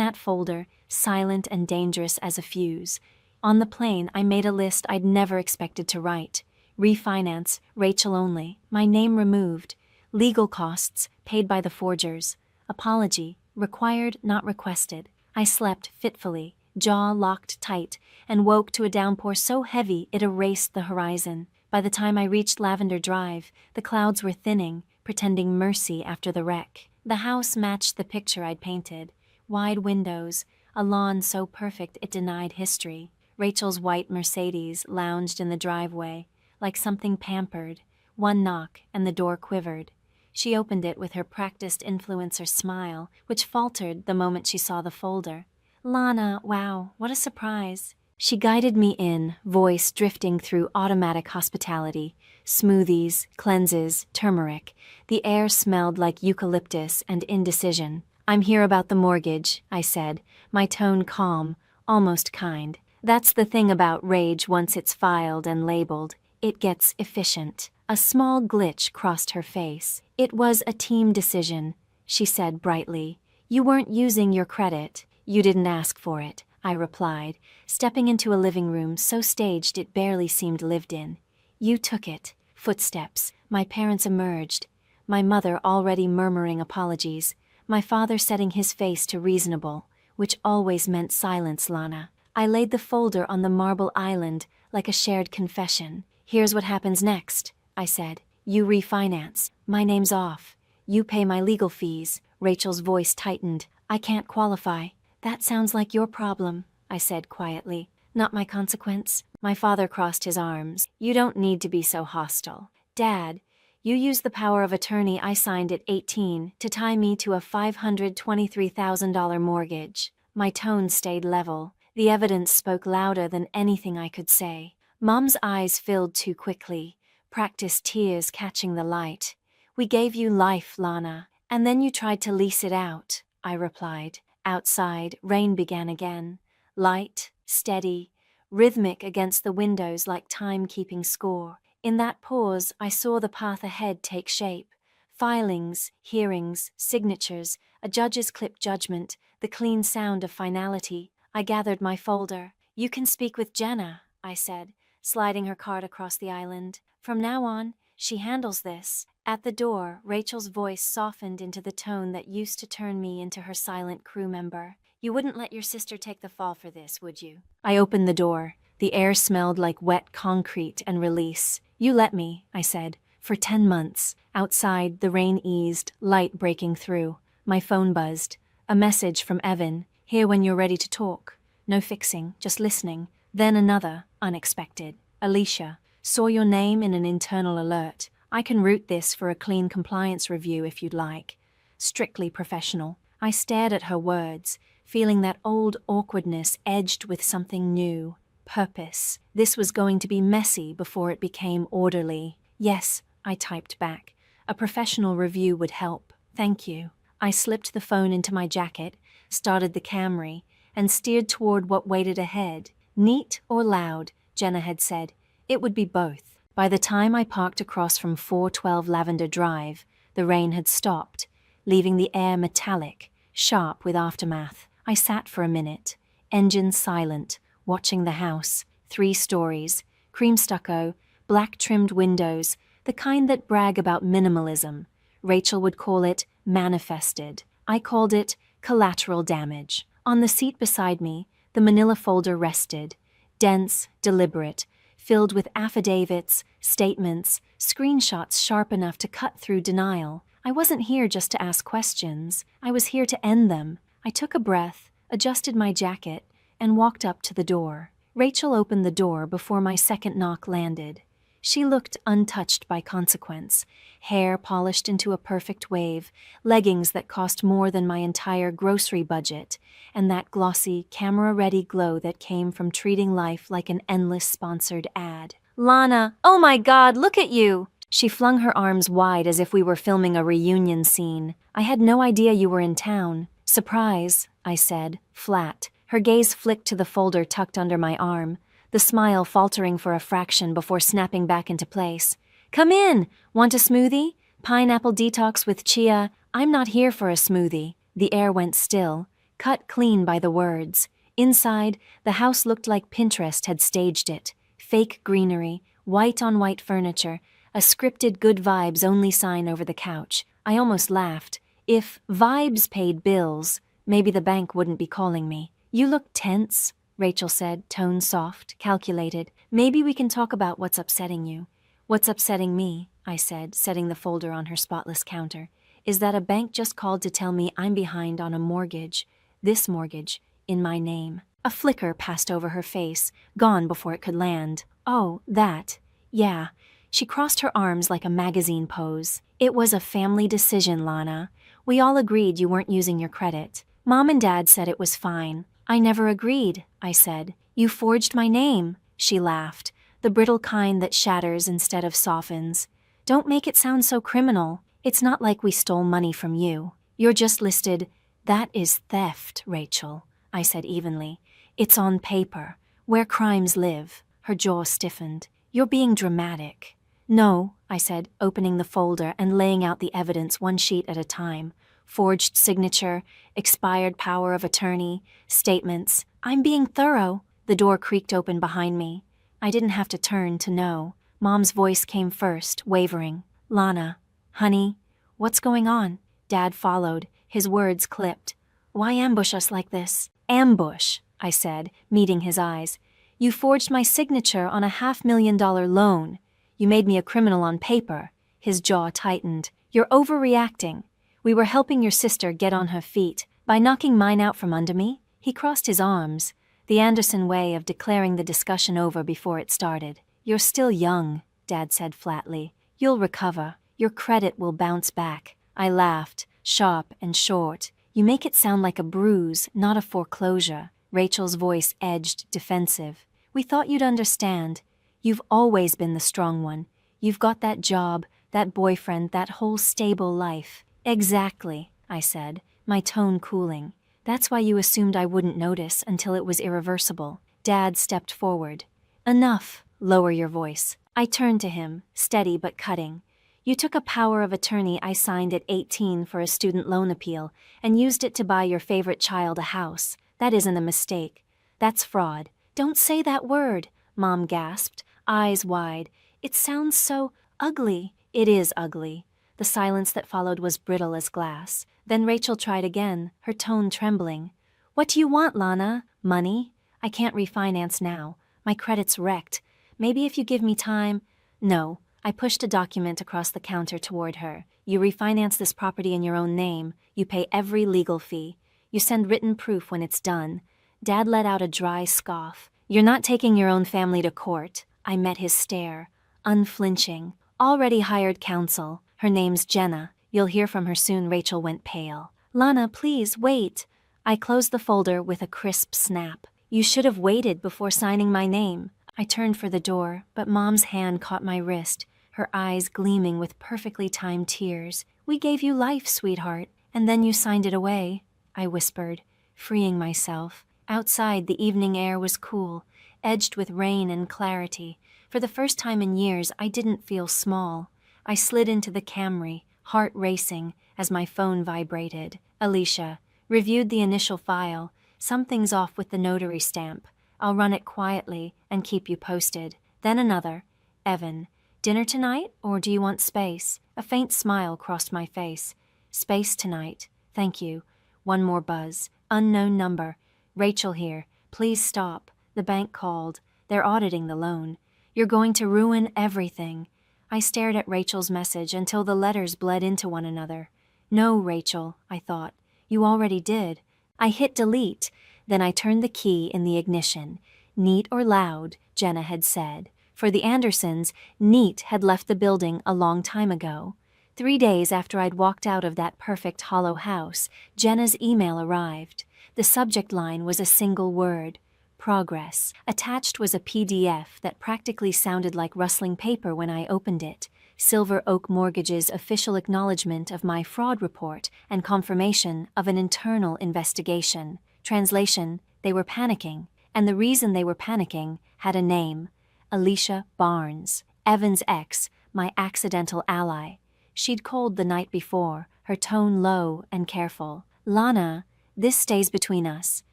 that folder, silent and dangerous as a fuse. On the plane, I made a list I'd never expected to write. Refinance, Rachel only, my name removed. Legal costs, paid by the forgers. Apology, required, not requested. I slept fitfully, jaw locked tight, and woke to a downpour so heavy it erased the horizon. By the time I reached Lavender Drive, the clouds were thinning, pretending mercy after the wreck. The house matched the picture I'd painted. Wide windows, a lawn so perfect it denied history. Rachel's white Mercedes lounged in the driveway, like something pampered. One knock, and the door quivered. She opened it with her practiced influencer smile, which faltered the moment she saw the folder. "Lana, wow, what a surprise." She guided me in, voice drifting through automatic hospitality. Smoothies, cleanses, turmeric. The air smelled like eucalyptus and indecision. "I'm here about the mortgage," I said, my tone calm, almost kind. That's the thing about rage once it's filed and labeled. It gets efficient. A small glitch crossed her face. "It was a team decision," she said brightly. "You weren't using your credit. You didn't ask for it," I replied, stepping into a living room so staged it barely seemed lived in. "You took it." Footsteps. My parents emerged. My mother already murmuring apologies. My father setting his face to reasonable, which always meant silence, Lana. I laid the folder on the marble island like a shared confession. "Here's what happens next," I said. "You refinance. My name's off. You pay my legal fees." Rachel's voice tightened. "I can't qualify." "That sounds like your problem," I said quietly. "Not my consequence." My father crossed his arms. "You don't need to be so hostile. Dad, you used the power of attorney I signed at 18 to tie me to a $523,000 mortgage." My tone stayed level. The evidence spoke louder than anything I could say. Mom's eyes filled too quickly, practiced tears catching the light. "We gave you life, Lana, and then you tried to lease it out," I replied. Outside, rain began again. Light, steady, rhythmic against the windows like time keeping score. In that pause, I saw the path ahead take shape. Filings, hearings, signatures, a judge's clipped judgment, the clean sound of finality. I gathered my folder. "You can speak with Jenna," I said, sliding her card across the island. "From now on, she handles this." At the door, Rachel's voice softened into the tone that used to turn me into her silent crew member. "You wouldn't let your sister take the fall for this, would you?" I opened the door. The air smelled like wet concrete and release. "You let me," I said, "for 10 months. Outside, the rain eased, light breaking through. My phone buzzed. A message from Evan. "Here when you're ready to talk. No fixing, just listening." Then another, unexpected. "Alicia, saw your name in an internal alert. I can route this for a clean compliance review if you'd like. Strictly professional." I stared at her words, feeling that old awkwardness edged with something new. Purpose. This was going to be messy before it became orderly. "Yes," I typed back. "A professional review would help. Thank you." I slipped the phone into my jacket, started the Camry, and steered toward what waited ahead. Neat or loud, Jenna had said. It would be both. By the time I parked across from 412 Lavender Drive, the rain had stopped, leaving the air metallic, sharp with aftermath. I sat for a minute, engine silent, watching the house. 3 stories, cream stucco, black-trimmed windows, the kind that brag about minimalism. Rachel would call it manifested. I called it collateral damage. On the seat beside me, the manila folder rested, dense, deliberate, filled with affidavits, statements, screenshots sharp enough to cut through denial. I wasn't here just to ask questions. I was here to end them. I took a breath, adjusted my jacket, and walked up to the door. Rachel opened the door before my second knock landed. She looked untouched by consequence, hair polished into a perfect wave, leggings that cost more than my entire grocery budget, and that glossy, camera-ready glow that came from treating life like an endless sponsored ad. "Lana, oh my God, look at you!" She flung her arms wide as if we were filming a reunion scene. "I had no idea you were in town." "Surprise," I said, flat. Her gaze flicked to the folder tucked under my arm, the smile faltering for a fraction before snapping back into place. "Come in! Want a smoothie? Pineapple detox with chia." "I'm not here for a smoothie." The air went still, cut clean by the words. Inside, the house looked like Pinterest had staged it. Fake greenery, white-on-white furniture, a scripted good vibes only sign over the couch. I almost laughed. If vibes paid bills, maybe the bank wouldn't be calling me. "You look tense," Rachel said, tone soft, calculated. "Maybe we can talk about what's upsetting you." "What's upsetting me," I said, setting the folder on her spotless counter, "is that a bank just called to tell me I'm behind on a mortgage. This mortgage, in my name." A flicker passed over her face, gone before it could land. "Oh, that. Yeah." She crossed her arms like a magazine pose. "It was a family decision, Lana. We all agreed you weren't using your credit. Mom and Dad said it was fine." "I never agreed," I said. "You forged my name." She laughed, the brittle kind that shatters instead of softens. "Don't make it sound so criminal. It's not like we stole money from you. You're just listed." "That is theft, Rachel," I said evenly. "It's on paper, where crimes live." Her jaw stiffened. "You're being dramatic." "No," I said, opening the folder and laying out the evidence one sheet at a time. Forged signature, expired power of attorney, statements. "I'm being thorough." The door creaked open behind me. I didn't have to turn to know. Mom's voice came first, wavering. "Lana, honey, what's going on?" Dad followed, his words clipped. "Why ambush us like this?" "Ambush," I said, meeting his eyes. "You forged my signature on a $500,000 loan. You made me a criminal on paper." His jaw tightened. "You're overreacting. We were helping your sister get on her feet by knocking mine out from under me." He crossed his arms, the Anderson way of declaring the discussion over before it started. "You're still young," Dad said flatly. "You'll recover. Your credit will bounce back." I laughed, sharp and short. "You make it sound like a bruise, not a foreclosure." Rachel's voice edged, defensive. "We thought you'd understand. You've always been the strong one. You've got that job, that boyfriend, that whole stable life." "Exactly," I said, my tone cooling. "That's why you assumed I wouldn't notice until it was irreversible." Dad stepped forward. "Enough. Lower your voice." I turned to him, steady but cutting. "You took a power of attorney I signed at 18 for a student loan appeal and used it to buy your favorite child a house. That isn't a mistake. That's fraud." "Don't say that word," Mom gasped, eyes wide. "It sounds so ugly." "It is ugly." The silence that followed was brittle as glass. Then Rachel tried again, her tone trembling. "What do you want, Lana? Money? I can't refinance now. My credit's wrecked. Maybe if you give me time—" "No." I pushed a document across the counter toward her. "You refinance this property in your own name. You pay every legal fee. You send written proof when it's done." Dad let out a dry scoff. "You're not taking your own family to court." I met his stare, unflinching. "Already hired counsel. Her name's Jenna. You'll hear from her soon." Rachel went pale. "Lana, please, wait." I closed the folder with a crisp snap. "You should have waited before signing my name." I turned for the door, but Mom's hand caught my wrist, her eyes gleaming with perfectly timed tears. "We gave you life, sweetheart, and then you signed it away," I whispered, freeing myself. Outside, the evening air was cool, edged with rain and clarity. For the first time in years, I didn't feel small. I slid into the Camry, heart racing, as my phone vibrated. "Alicia, reviewed the initial file. Something's off with the notary stamp. I'll run it quietly and keep you posted." Then another. "Evan, Dinner tonight, or do you want space? A faint smile crossed my face. Space tonight. Thank you. One more buzz. Unknown number. Rachel here. Please stop. The bank called. They're auditing the loan. You're going to ruin everything. I stared at Rachel's message until the letters bled into one another. No, Rachel, I thought. You already did. I hit delete. Then I turned the key in the ignition. Neat or loud, Jenna had said. For the Andersons, Neat had left the building a long time ago. 3 days after I'd walked out of that perfect hollow house, Jenna's email arrived. The subject line was a single word: progress. Attached was a PDF that practically sounded like rustling paper when I opened it. Silver Oak Mortgage's official acknowledgement of my fraud report and confirmation of an internal investigation. Translation: they were panicking, and the reason they were panicking had a name. Alicia Barnes, Evan's ex, my accidental ally. She'd called the night before, her tone low and careful. Lana, this stays between us,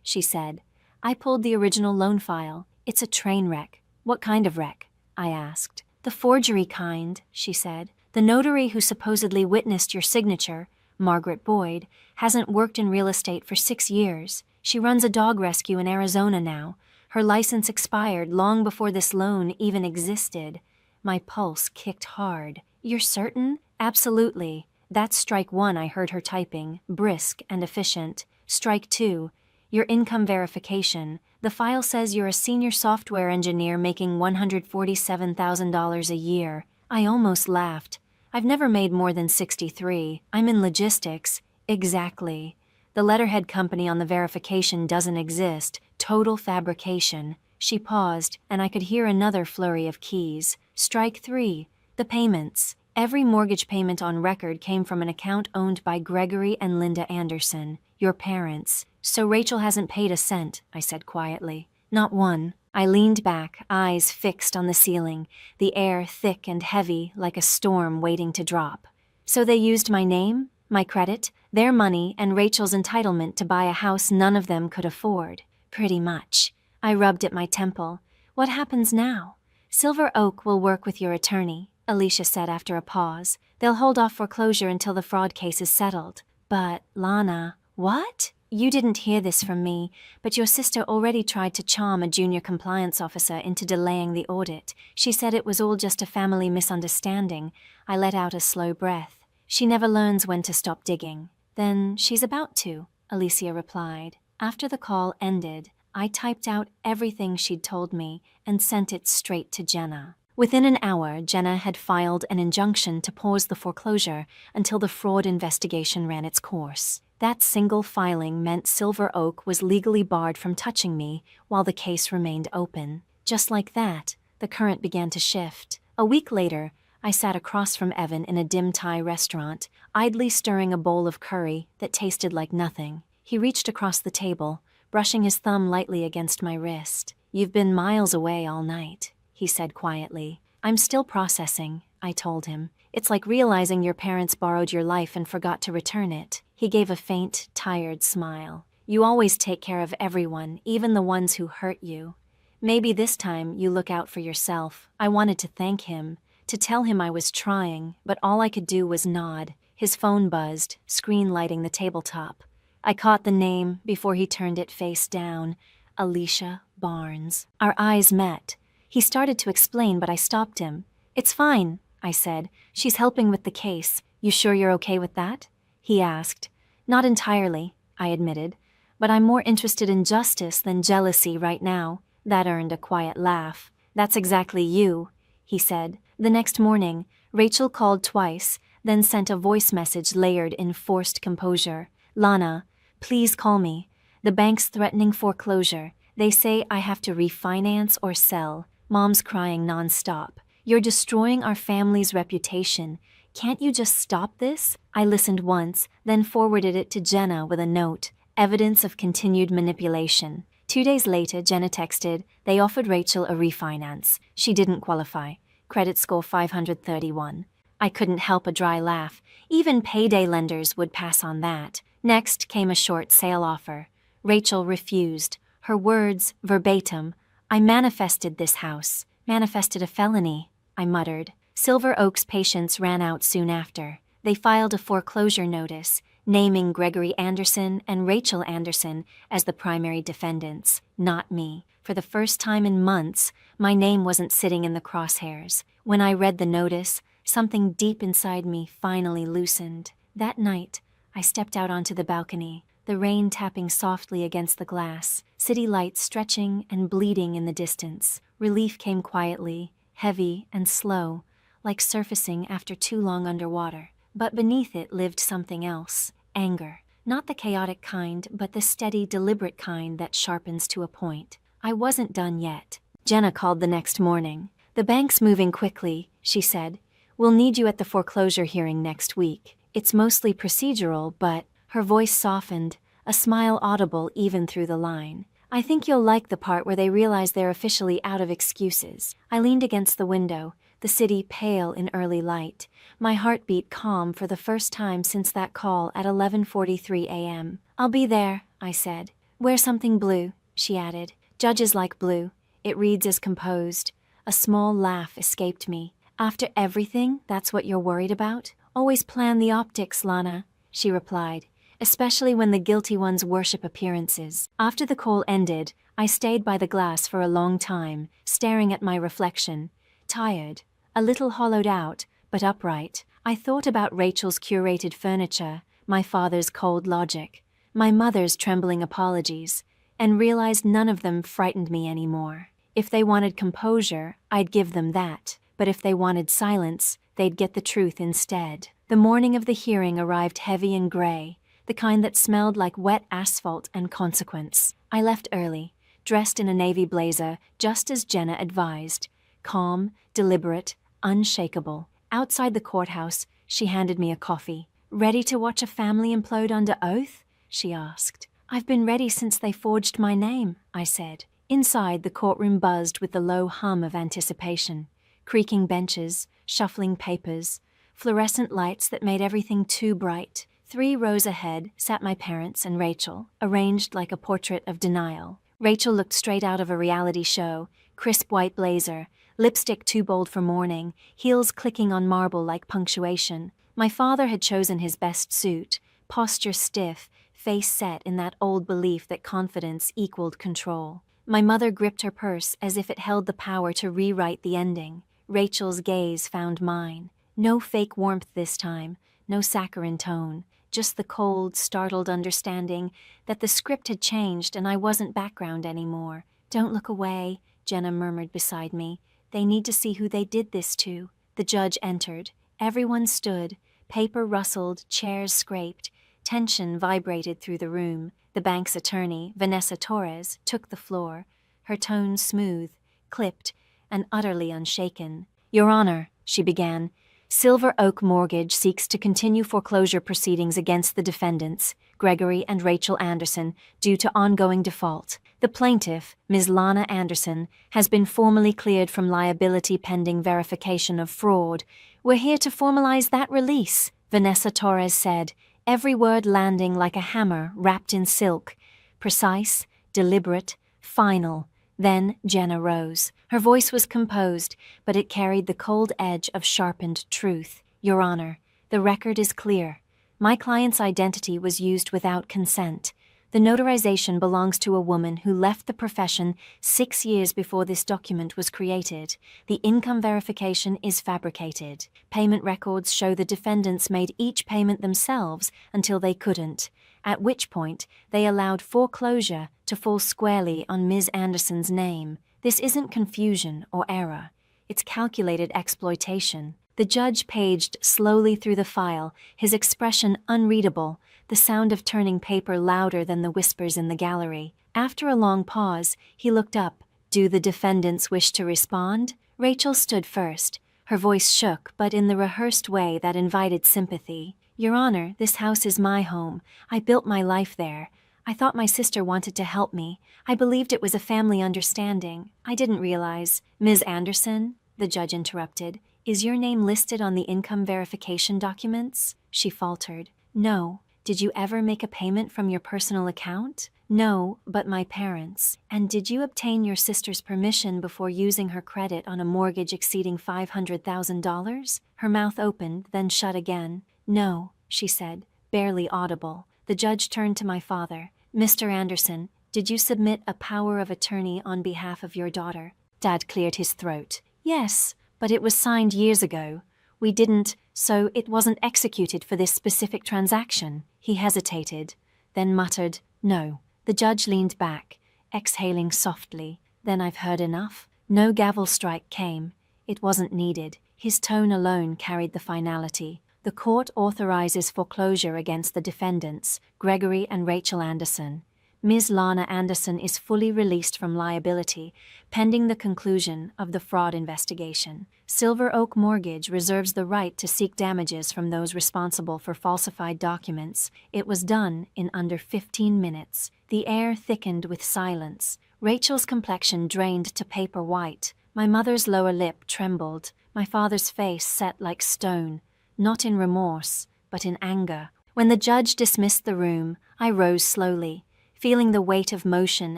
she said. I pulled the original loan file. It's a train wreck. What kind of wreck? I asked. The forgery kind, she said. The notary who supposedly witnessed your signature, Margaret Boyd, hasn't worked in real estate for 6 years. She runs a dog rescue in Arizona now. Her license expired long before this loan even existed. My pulse kicked hard. You're certain? Absolutely. That's strike 1 I heard her typing, brisk and efficient. Strike 2, your income verification. The file says you're a senior software engineer making $147,000 a year. I almost laughed. I've never made more than 63. I'm in logistics. Exactly. The letterhead company on the verification doesn't exist. Total fabrication. She paused, and I could hear another flurry of keys. Strike 3, the payments. Every mortgage payment on record came from an account owned by Gregory and Linda Anderson, your parents. So Rachel hasn't paid a cent, I said quietly. Not one. I leaned back, eyes fixed on the ceiling, the air thick and heavy like a storm waiting to drop. So they used my name, my credit, their money, and Rachel's entitlement to buy a house none of them could afford. Pretty much. I rubbed at my temple. What happens now? Silver Oak will work with your attorney, Alicia said after a pause. They'll hold off foreclosure until the fraud case is settled. But, Lana, what? You didn't hear this from me, but your sister already tried to charm a junior compliance officer into delaying the audit. She said it was all just a family misunderstanding. I let out a slow breath. She never learns when to stop digging. Then she's about to, Alicia replied. After the call ended, I typed out everything she'd told me and sent it straight to Jenna. Within an hour, Jenna had filed an injunction to pause the foreclosure until the fraud investigation ran its course. That single filing meant Silver Oak was legally barred from touching me while the case remained open. Just like that, the current began to shift. A week later, I sat across from Evan in a dim Thai restaurant, idly stirring a bowl of curry that tasted like nothing. He reached across the table, brushing his thumb lightly against my wrist. You've been miles away all night, he said quietly. I'm still processing, I told him. It's like realizing your parents borrowed your life and forgot to return it. He gave a faint, tired smile. You always take care of everyone, even the ones who hurt you. Maybe this time you look out for yourself. I wanted to thank him, to tell him I was trying, but all I could do was nod. His phone buzzed, screen lighting the tabletop. I caught the name before he turned it face down. Alicia Barnes. Our eyes met. He started to explain, but I stopped him. It's fine, I said. She's helping with the case. You sure you're okay with that? He asked. Not entirely, I admitted. But I'm more interested in justice than jealousy right now. That earned a quiet laugh. That's exactly you, he said. The next morning, Rachel called twice, then sent a voice message layered in forced composure. Lana, please call me. The bank's threatening foreclosure. They say I have to refinance or sell. Mom's crying nonstop. You're destroying our family's reputation. Can't you just stop this? I listened once, then forwarded it to Jenna with a note. Evidence of continued manipulation. 2 days later, Jenna texted, they offered Rachel a refinance. She didn't qualify. Credit score 531. I couldn't help a dry laugh. Even payday lenders would pass on that. Next came a short sale offer. Rachel refused. Her words, verbatim, I manifested this house. Manifested a felony, I muttered. Silver Oak's patience ran out soon after. They filed a foreclosure notice, naming Gregory Anderson and Rachel Anderson as the primary defendants, not me. For the first time in months, my name wasn't sitting in the crosshairs. When I read the notice, something deep inside me finally loosened. That night, I stepped out onto the balcony, the rain tapping softly against the glass, city lights stretching and bleeding in the distance. Relief came quietly, heavy and slow, like surfacing after too long underwater. But beneath it lived something else, anger. Not the chaotic kind, but the steady, deliberate kind that sharpens to a point. I wasn't done yet. Jenna called the next morning. "The bank's moving quickly," she said. "We'll need you at the foreclosure hearing next week. It's mostly procedural, but..." Her voice softened, a smile audible even through the line. "I think you'll like the part where they realize they're officially out of excuses." I leaned against the window, the city pale in early light, my heartbeat calm for the first time since that call at 11:43 a.m. "I'll be there," I said. "Wear something blue," she added. "Judges like blue. It reads as composed." A small laugh escaped me. "After everything, that's what you're worried about?" "Always plan the optics, Lana," she replied, "especially when the guilty ones worship appearances." After the call ended, I stayed by the glass for a long time, staring at my reflection. Tired, a little hollowed out, but upright. I thought about Rachel's curated furniture, my father's cold logic, my mother's trembling apologies, and realized none of them frightened me anymore. If they wanted composure, I'd give them that, but if they wanted silence, they'd get the truth instead. The morning of the hearing arrived heavy and gray, the kind that smelled like wet asphalt and consequence. I left early, dressed in a navy blazer, just as Jenna advised. Calm, deliberate, unshakable. Outside the courthouse, she handed me a coffee. "Ready to watch a family implode under oath?" she asked. "I've been ready since they forged my name," I said. Inside, the courtroom buzzed with the low hum of anticipation. Creaking benches, shuffling papers, fluorescent lights that made everything too bright. 3 rows ahead sat my parents and Rachel, arranged like a portrait of denial. Rachel looked straight out of a reality show, crisp white blazer, lipstick too bold for morning, heels clicking on marble like punctuation. My father had chosen his best suit, posture stiff, face set in that old belief that confidence equaled control. My mother gripped her purse as if it held the power to rewrite the ending. Rachel's gaze found mine. No fake warmth this time, no saccharine tone, just the cold, startled understanding that the script had changed and I wasn't background anymore. "Don't look away," Jenna murmured beside me. "They need to see who they did this to." The judge entered. Everyone stood. Paper rustled, chairs scraped. Tension vibrated through the room. The bank's attorney, Vanessa Torres, took the floor, her tone smooth, clipped, and utterly unshaken. "Your Honor," she began, "Silver Oak Mortgage seeks to continue foreclosure proceedings against the defendants, Gregory and Rachel Anderson, due to ongoing default. The plaintiff, Ms. Lana Anderson, has been formally cleared from liability pending verification of fraud. We're here to formalize that release," Vanessa Torres said, every word landing like a hammer wrapped in silk. Precise, deliberate, final. Then Jenna rose. Her voice was composed, but it carried the cold edge of sharpened truth. "Your Honor, the record is clear. My client's identity was used without consent. The notarization belongs to a woman who left the profession 6 years before this document was created. The income verification is fabricated. Payment records show the defendants made each payment themselves until they couldn't, at which point they allowed foreclosure to fall squarely on Ms. Anderson's name. This isn't confusion or error. It's calculated exploitation." The judge paged slowly through the file, his expression unreadable, the sound of turning paper louder than the whispers in the gallery. After a long pause, he looked up. "Do the defendants wish to respond?" Rachel stood first. Her voice shook, but in the rehearsed way that invited sympathy. "Your Honor, this house is my home. I built my life there. I thought my sister wanted to help me. I believed it was a family understanding. I didn't realize..." "Ms. Anderson," the judge interrupted, "is your name listed on the income verification documents?" She faltered. "No, Did you ever make a payment from your personal account? No, but my parents. And did you obtain your sister's permission before using her credit on a mortgage exceeding $500,000? Her mouth opened, then shut again. No, she said, barely audible. The judge turned to my father. Mr. Anderson, did you submit a power of attorney on behalf of your daughter? Dad cleared his throat. Yes, but it was signed years ago. We didn't, so it wasn't executed for this specific transaction. He hesitated, then muttered, no. The judge leaned back, exhaling softly. Then I've heard enough. No gavel strike came. It wasn't needed. His tone alone carried the finality. The court authorizes foreclosure against the defendants, Gregory and Rachel Anderson. Ms. Lana Anderson is fully released from liability, pending the conclusion of the fraud investigation. Silver Oak Mortgage reserves the right to seek damages from those responsible for falsified documents. It was done in under 15 minutes. The air thickened with silence. Rachel's complexion drained to paper white. My mother's lower lip trembled. My father's face set like stone, not in remorse, but in anger. When the judge dismissed the room, I rose slowly, feeling the weight of motion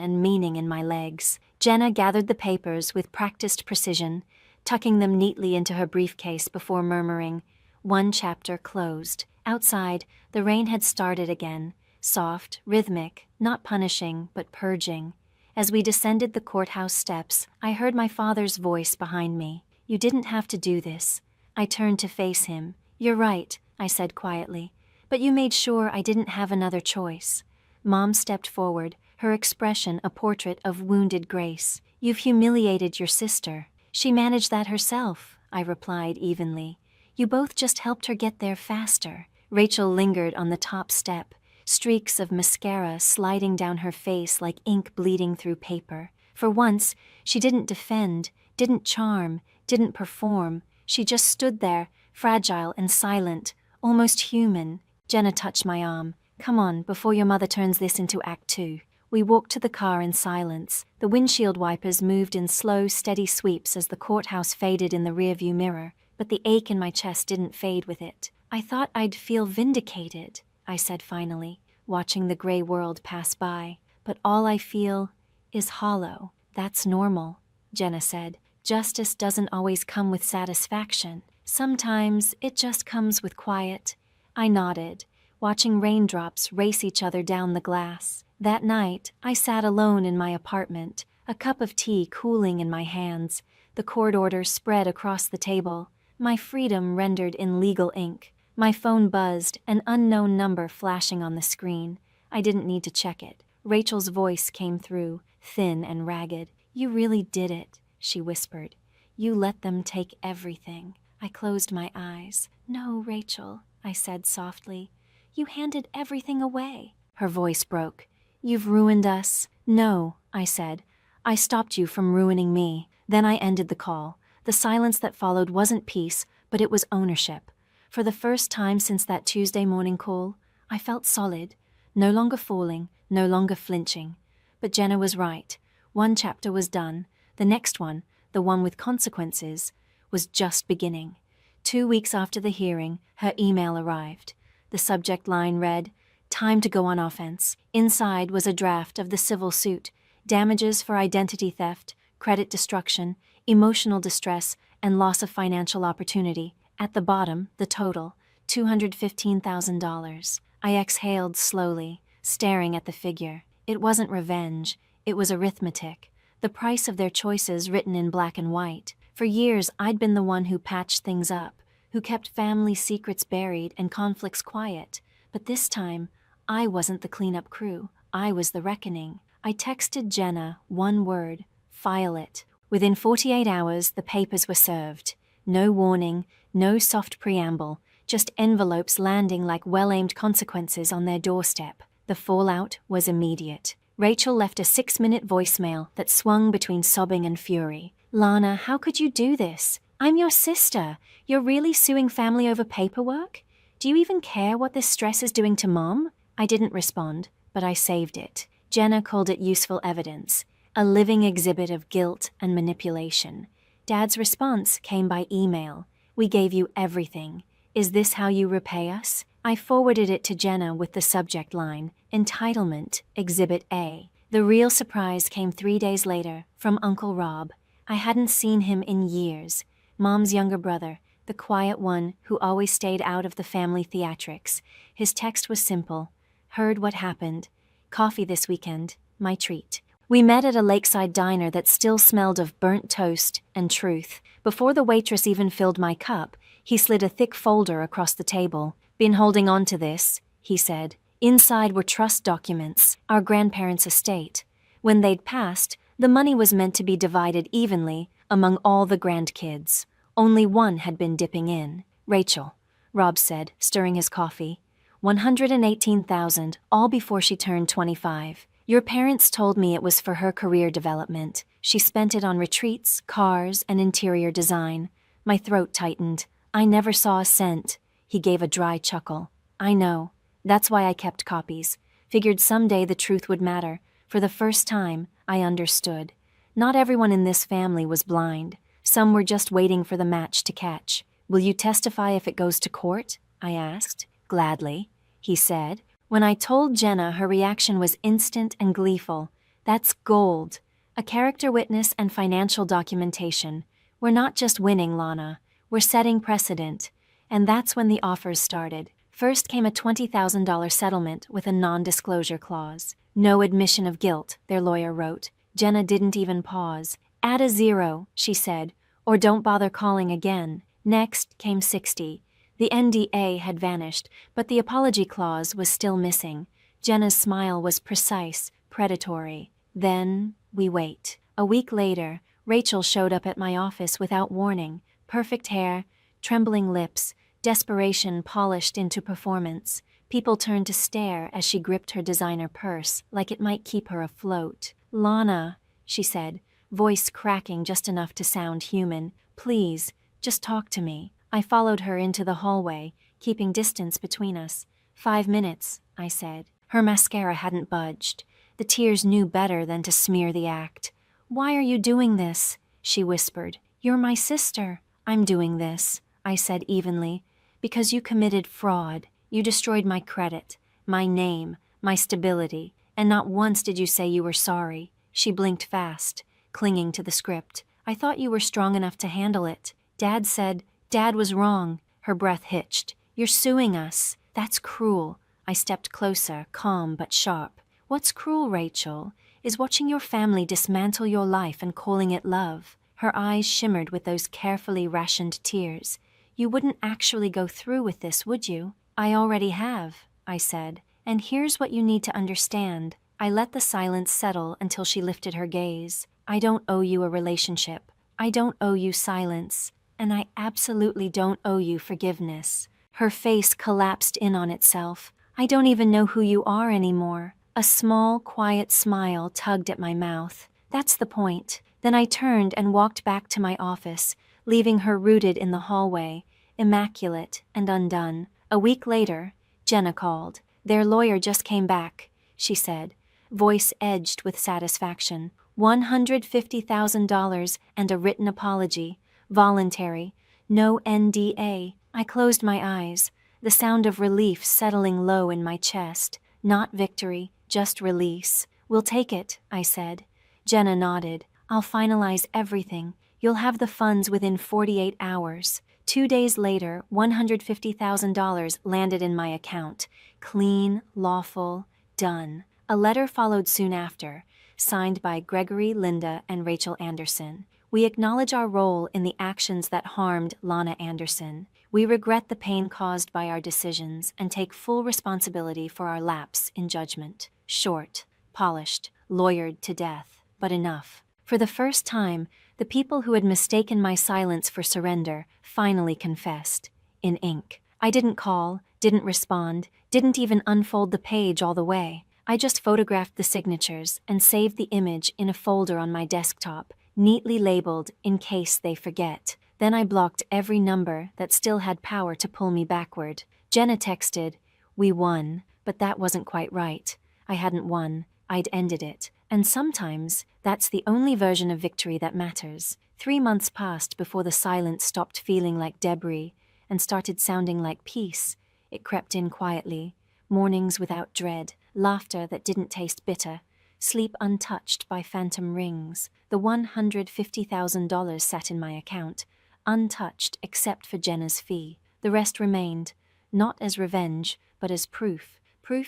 and meaning in my legs. Jenna gathered the papers with practiced precision, tucking them neatly into her briefcase before murmuring, one chapter closed. Outside, the rain had started again, soft, rhythmic, not punishing, but purging. As we descended the courthouse steps, I heard my father's voice behind me. You didn't have to do this. I turned to face him. You're right, I said quietly, but you made sure I didn't have another choice. Mom stepped forward, her expression a portrait of wounded grace. You've humiliated your sister. She managed that herself, I replied evenly. You both just helped her get there faster. Rachel lingered on the top step, streaks of mascara sliding down her face like ink bleeding through paper. For once, she didn't defend, didn't charm, didn't perform. She just stood there, fragile and silent, almost human. Jenna touched my arm. Come on, before your mother turns this into Act 2. We walked to the car in silence. The windshield wipers moved in slow, steady sweeps as the courthouse faded in the rearview mirror, but the ache in my chest didn't fade with it. I thought I'd feel vindicated, I said finally, watching the gray world pass by. But all I feel is hollow. That's normal, Jenna said. Justice doesn't always come with satisfaction. Sometimes it just comes with quiet. I nodded, watching raindrops race each other down the glass. That night, I sat alone in my apartment, a cup of tea cooling in my hands, the court order spread across the table, my freedom rendered in legal ink. My phone buzzed, an unknown number flashing on the screen. I didn't need to check it. Rachel's voice came through, thin and ragged. You really did it, she whispered. You let them take everything. I closed my eyes. No, Rachel, I said softly. You handed everything away. Her voice broke. You've ruined us. No, I said. I stopped you from ruining me. Then I ended the call. The silence that followed wasn't peace, but it was ownership. For the first time since that Tuesday morning call, I felt solid, no longer falling, no longer flinching. But Jenna was right. One chapter was done. The next one, the one with consequences, was just beginning. 2 weeks after the hearing, her email arrived. The subject line read, "Time to go on offense." Inside was a draft of the civil suit, damages for identity theft, credit destruction, emotional distress, and loss of financial opportunity. At the bottom, the total, $215,000. I exhaled slowly, staring at the figure. It wasn't revenge, it was arithmetic, the price of their choices written in black and white. For years, I'd been the one who patched things up, who kept family secrets buried and conflicts quiet. But this time, I wasn't the cleanup crew. I was the reckoning. I texted Jenna one word, file it. Within 48 hours, the papers were served. No warning, no soft preamble, just envelopes landing like well-aimed consequences on their doorstep. The fallout was immediate. Rachel left a 6-minute voicemail that swung between sobbing and fury. Lana, how could you do this? I'm your sister. You're really suing family over paperwork? Do you even care what this stress is doing to Mom? I didn't respond, but I saved it. Jenna called it useful evidence, a living exhibit of guilt and manipulation. Dad's response came by email. We gave you everything. Is this how you repay us? I forwarded it to Jenna with the subject line, Entitlement, Exhibit A. The real surprise came 3 days later, from Uncle Rob. I hadn't seen him in years. Mom's younger brother, the quiet one who always stayed out of the family theatrics. His text was simple. Heard what happened. Coffee this weekend, my treat. We met at a lakeside diner that still smelled of burnt toast and truth. Before the waitress even filled my cup, he slid a thick folder across the table. Been holding on to this, he said. Inside were trust documents, our grandparents' estate. When they'd passed, the money was meant to be divided evenly among all the grandkids. Only one had been dipping in. Rachel, Rob said, stirring his coffee. 118,000, all before she turned 25. Your parents told me it was for her career development. She spent it on retreats, cars, and interior design. My throat tightened. I never saw a cent. He gave a dry chuckle. I know. That's why I kept copies. Figured someday the truth would matter. For the first time, I understood. Not everyone in this family was blind. Some were just waiting for the match to catch. Will you testify if it goes to court? I asked. Gladly, he said. When I told Jenna, her reaction was instant and gleeful. That's gold. A character witness and financial documentation. We're not just winning, Lana. We're setting precedent. And that's when the offers started. First came a $20,000 settlement with a non-disclosure clause. No admission of guilt, their lawyer wrote. Jenna didn't even pause. Add a 0, she said, or don't bother calling again. Next came 60. The NDA had vanished, but the apology clause was still missing. Jenna's smile was precise, predatory. Then we wait. A week later, Rachel showed up at my office without warning. Perfect hair, trembling lips, desperation polished into performance. People turned to stare as she gripped her designer purse, like it might keep her afloat. Lana, she said, voice cracking just enough to sound human. Please, just talk to me. I followed her into the hallway, keeping distance between us. 5 minutes, I said. Her mascara hadn't budged. The tears knew better than to smear the act. Why are you doing this? She whispered. You're my sister. I'm doing this, I said evenly. Because you committed fraud. You destroyed my credit, my name, my stability, and not once did you say you were sorry. She blinked fast, clinging to the script. I thought you were strong enough to handle it. Dad said, Dad was wrong. Her breath hitched. You're suing us. That's cruel. I stepped closer, calm but sharp. What's cruel, Rachel, is watching your family dismantle your life and calling it love. Her eyes shimmered with those carefully rationed tears. You wouldn't actually go through with this, would you? I already have, I said, and here's what you need to understand. I let the silence settle until she lifted her gaze. I don't owe you a relationship. I don't owe you silence. And I absolutely don't owe you forgiveness. Her face collapsed in on itself. I don't even know who you are anymore. A small, quiet smile tugged at my mouth. That's the point. Then I turned and walked back to my office, leaving her rooted in the hallway, immaculate and undone. A week later, Jenna called. Their lawyer just came back, she said, voice edged with satisfaction. $150,000 and a written apology. Voluntary. No NDA. I closed my eyes, the sound of relief settling low in my chest. Not victory, just release. We'll take it, I said. Jenna nodded. I'll finalize everything. You'll have the funds within 48 hours. 2 days later, $150,000 landed in my account. Clean, lawful, done. A letter followed soon after, signed by Gregory, Linda, and Rachel Anderson. We acknowledge our role in the actions that harmed Lana Anderson. We regret the pain caused by our decisions and take full responsibility for our lapse in judgment. Short, polished, lawyered to death, but enough. For the first time, the people who had mistaken my silence for surrender finally confessed. In ink. I didn't call, didn't respond, didn't even unfold the page all the way. I just photographed the signatures and saved the image in a folder on my desktop, neatly labeled in case they forget. Then I blocked every number that still had power to pull me backward. Jenna texted, "We won," but that wasn't quite right. I hadn't won. I'd ended it. And sometimes, that's the only version of victory that matters. 3 months passed before the silence stopped feeling like debris and started sounding like peace. It crept in quietly. Mornings without dread, laughter that didn't taste bitter, sleep untouched by phantom rings. The $150,000 sat in my account, untouched except for Jenna's fee. The rest remained, not as revenge, but as proof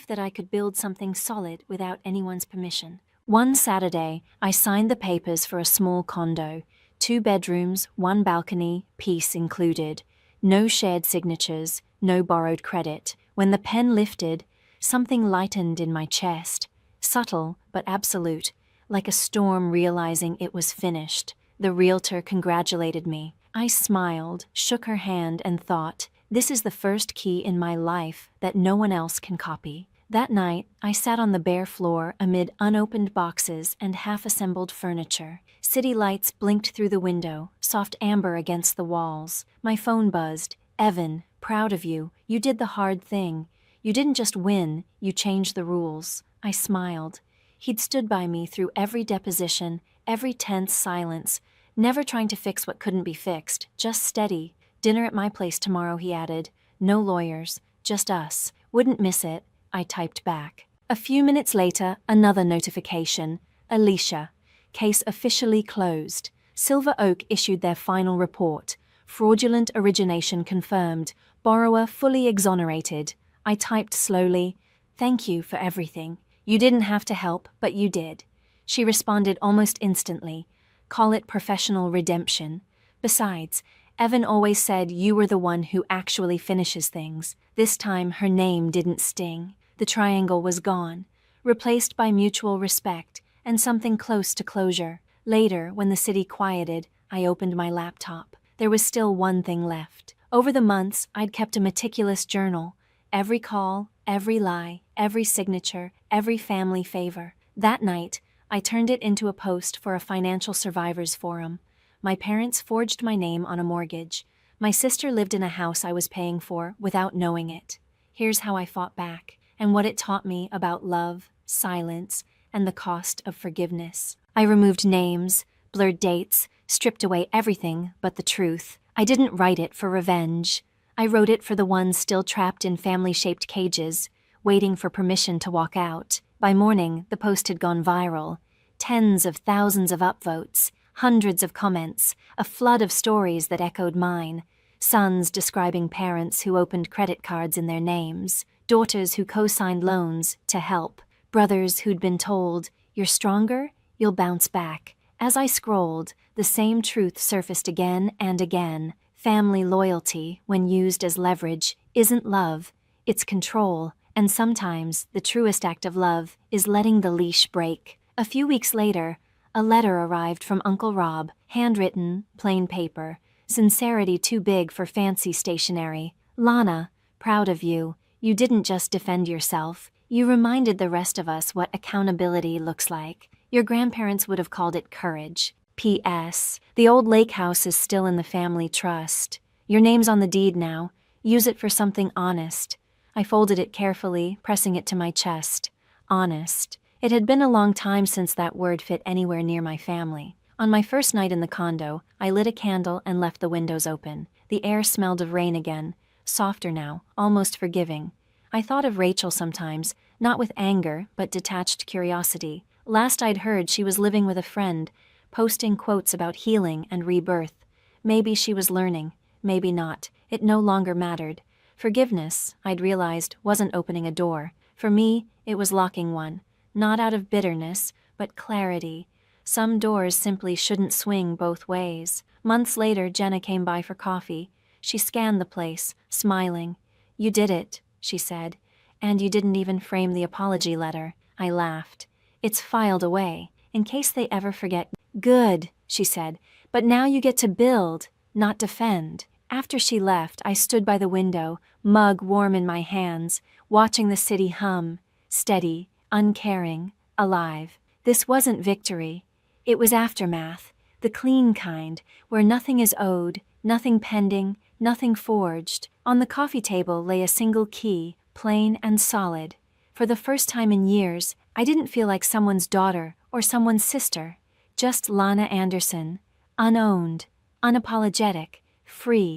that I could build something solid without anyone's permission. One Saturday, I signed the papers for a small condo, 2 bedrooms, 1 balcony, peace included. No shared signatures, no borrowed credit. When the pen lifted, something lightened in my chest, subtle but absolute, like a storm realizing it was finished. The realtor congratulated me. I smiled, shook her hand, and thought, this is the first key in my life that no one else can copy. That night, I sat on the bare floor amid unopened boxes and half-assembled furniture. City lights blinked through the window, soft amber against the walls. My phone buzzed. Evan, proud of you. You did the hard thing. You didn't just win, you changed the rules. I smiled. He'd stood by me through every deposition, every tense silence, never trying to fix what couldn't be fixed, just steady. Dinner at my place tomorrow, he added. No lawyers, just us. Wouldn't miss it, I typed back. A few minutes later, another notification. Alicia. Case officially closed. Silver Oak issued their final report. Fraudulent origination confirmed. Borrower fully exonerated. I typed slowly. Thank you for everything. You didn't have to help, but you did. She responded almost instantly. Call it professional redemption. Besides, Evan always said you were the one who actually finishes things. This time her name didn't sting. The triangle was gone, replaced by mutual respect and something close to closure. Later, when the city quieted, I opened my laptop. There was still one thing left. Over the months, I'd kept a meticulous journal. Every call, every lie, every signature, every family favor. That night, I turned it into a post for a financial survivors forum. My parents forged my name on a mortgage. My sister lived in a house I was paying for without knowing it. Here's how I fought back, and what it taught me about love, silence, and the cost of forgiveness. I removed names, blurred dates, stripped away everything but the truth. I didn't write it for revenge. I wrote it for the ones still trapped in family-shaped cages, waiting for permission to walk out. By morning, the post had gone viral. Tens of thousands of upvotes, hundreds of comments, a flood of stories that echoed mine. Sons describing parents who opened credit cards in their names, daughters who co-signed loans to help, brothers who'd been told, "You're stronger, you'll bounce back." As I scrolled, the same truth surfaced again and again. Family loyalty, when used as leverage, isn't love, it's control, and sometimes the truest act of love is letting the leash break. A few weeks later, a letter arrived from Uncle Rob, handwritten, plain paper, sincerity too big for fancy stationery. Lana, proud of you. You didn't just defend yourself. You reminded the rest of us what accountability looks like. Your grandparents would have called it courage. P.S. The old lake house is still in the family trust. Your name's on the deed now. Use it for something honest. I folded it carefully, pressing it to my chest. Honest. It had been a long time since that word fit anywhere near my family. On my first night in the condo, I lit a candle and left the windows open. The air smelled of rain again, softer now, almost forgiving. I thought of Rachel sometimes, not with anger, but detached curiosity. Last I'd heard, she was living with a friend, posting quotes about healing and rebirth. Maybe she was learning, maybe not. It no longer mattered. Forgiveness, I'd realized, wasn't opening a door. For me, it was locking one. Not out of bitterness, but clarity. Some doors simply shouldn't swing both ways. Months later, Jenna came by for coffee. She scanned the place, smiling. "You did it," she said. "And you didn't even frame the apology letter." I laughed. "It's filed away, in case they ever forget." "Good," she said. "But now you get to build, not defend." After she left, I stood by the window, mug warm in my hands, watching the city hum, steady, uncaring, alive. This wasn't victory. It was aftermath, the clean kind, where nothing is owed, nothing pending, nothing forged. On the coffee table lay a single key, plain and solid. For the first time in years, I didn't feel like someone's daughter or someone's sister. Just Lana Anderson, unowned, unapologetic, free.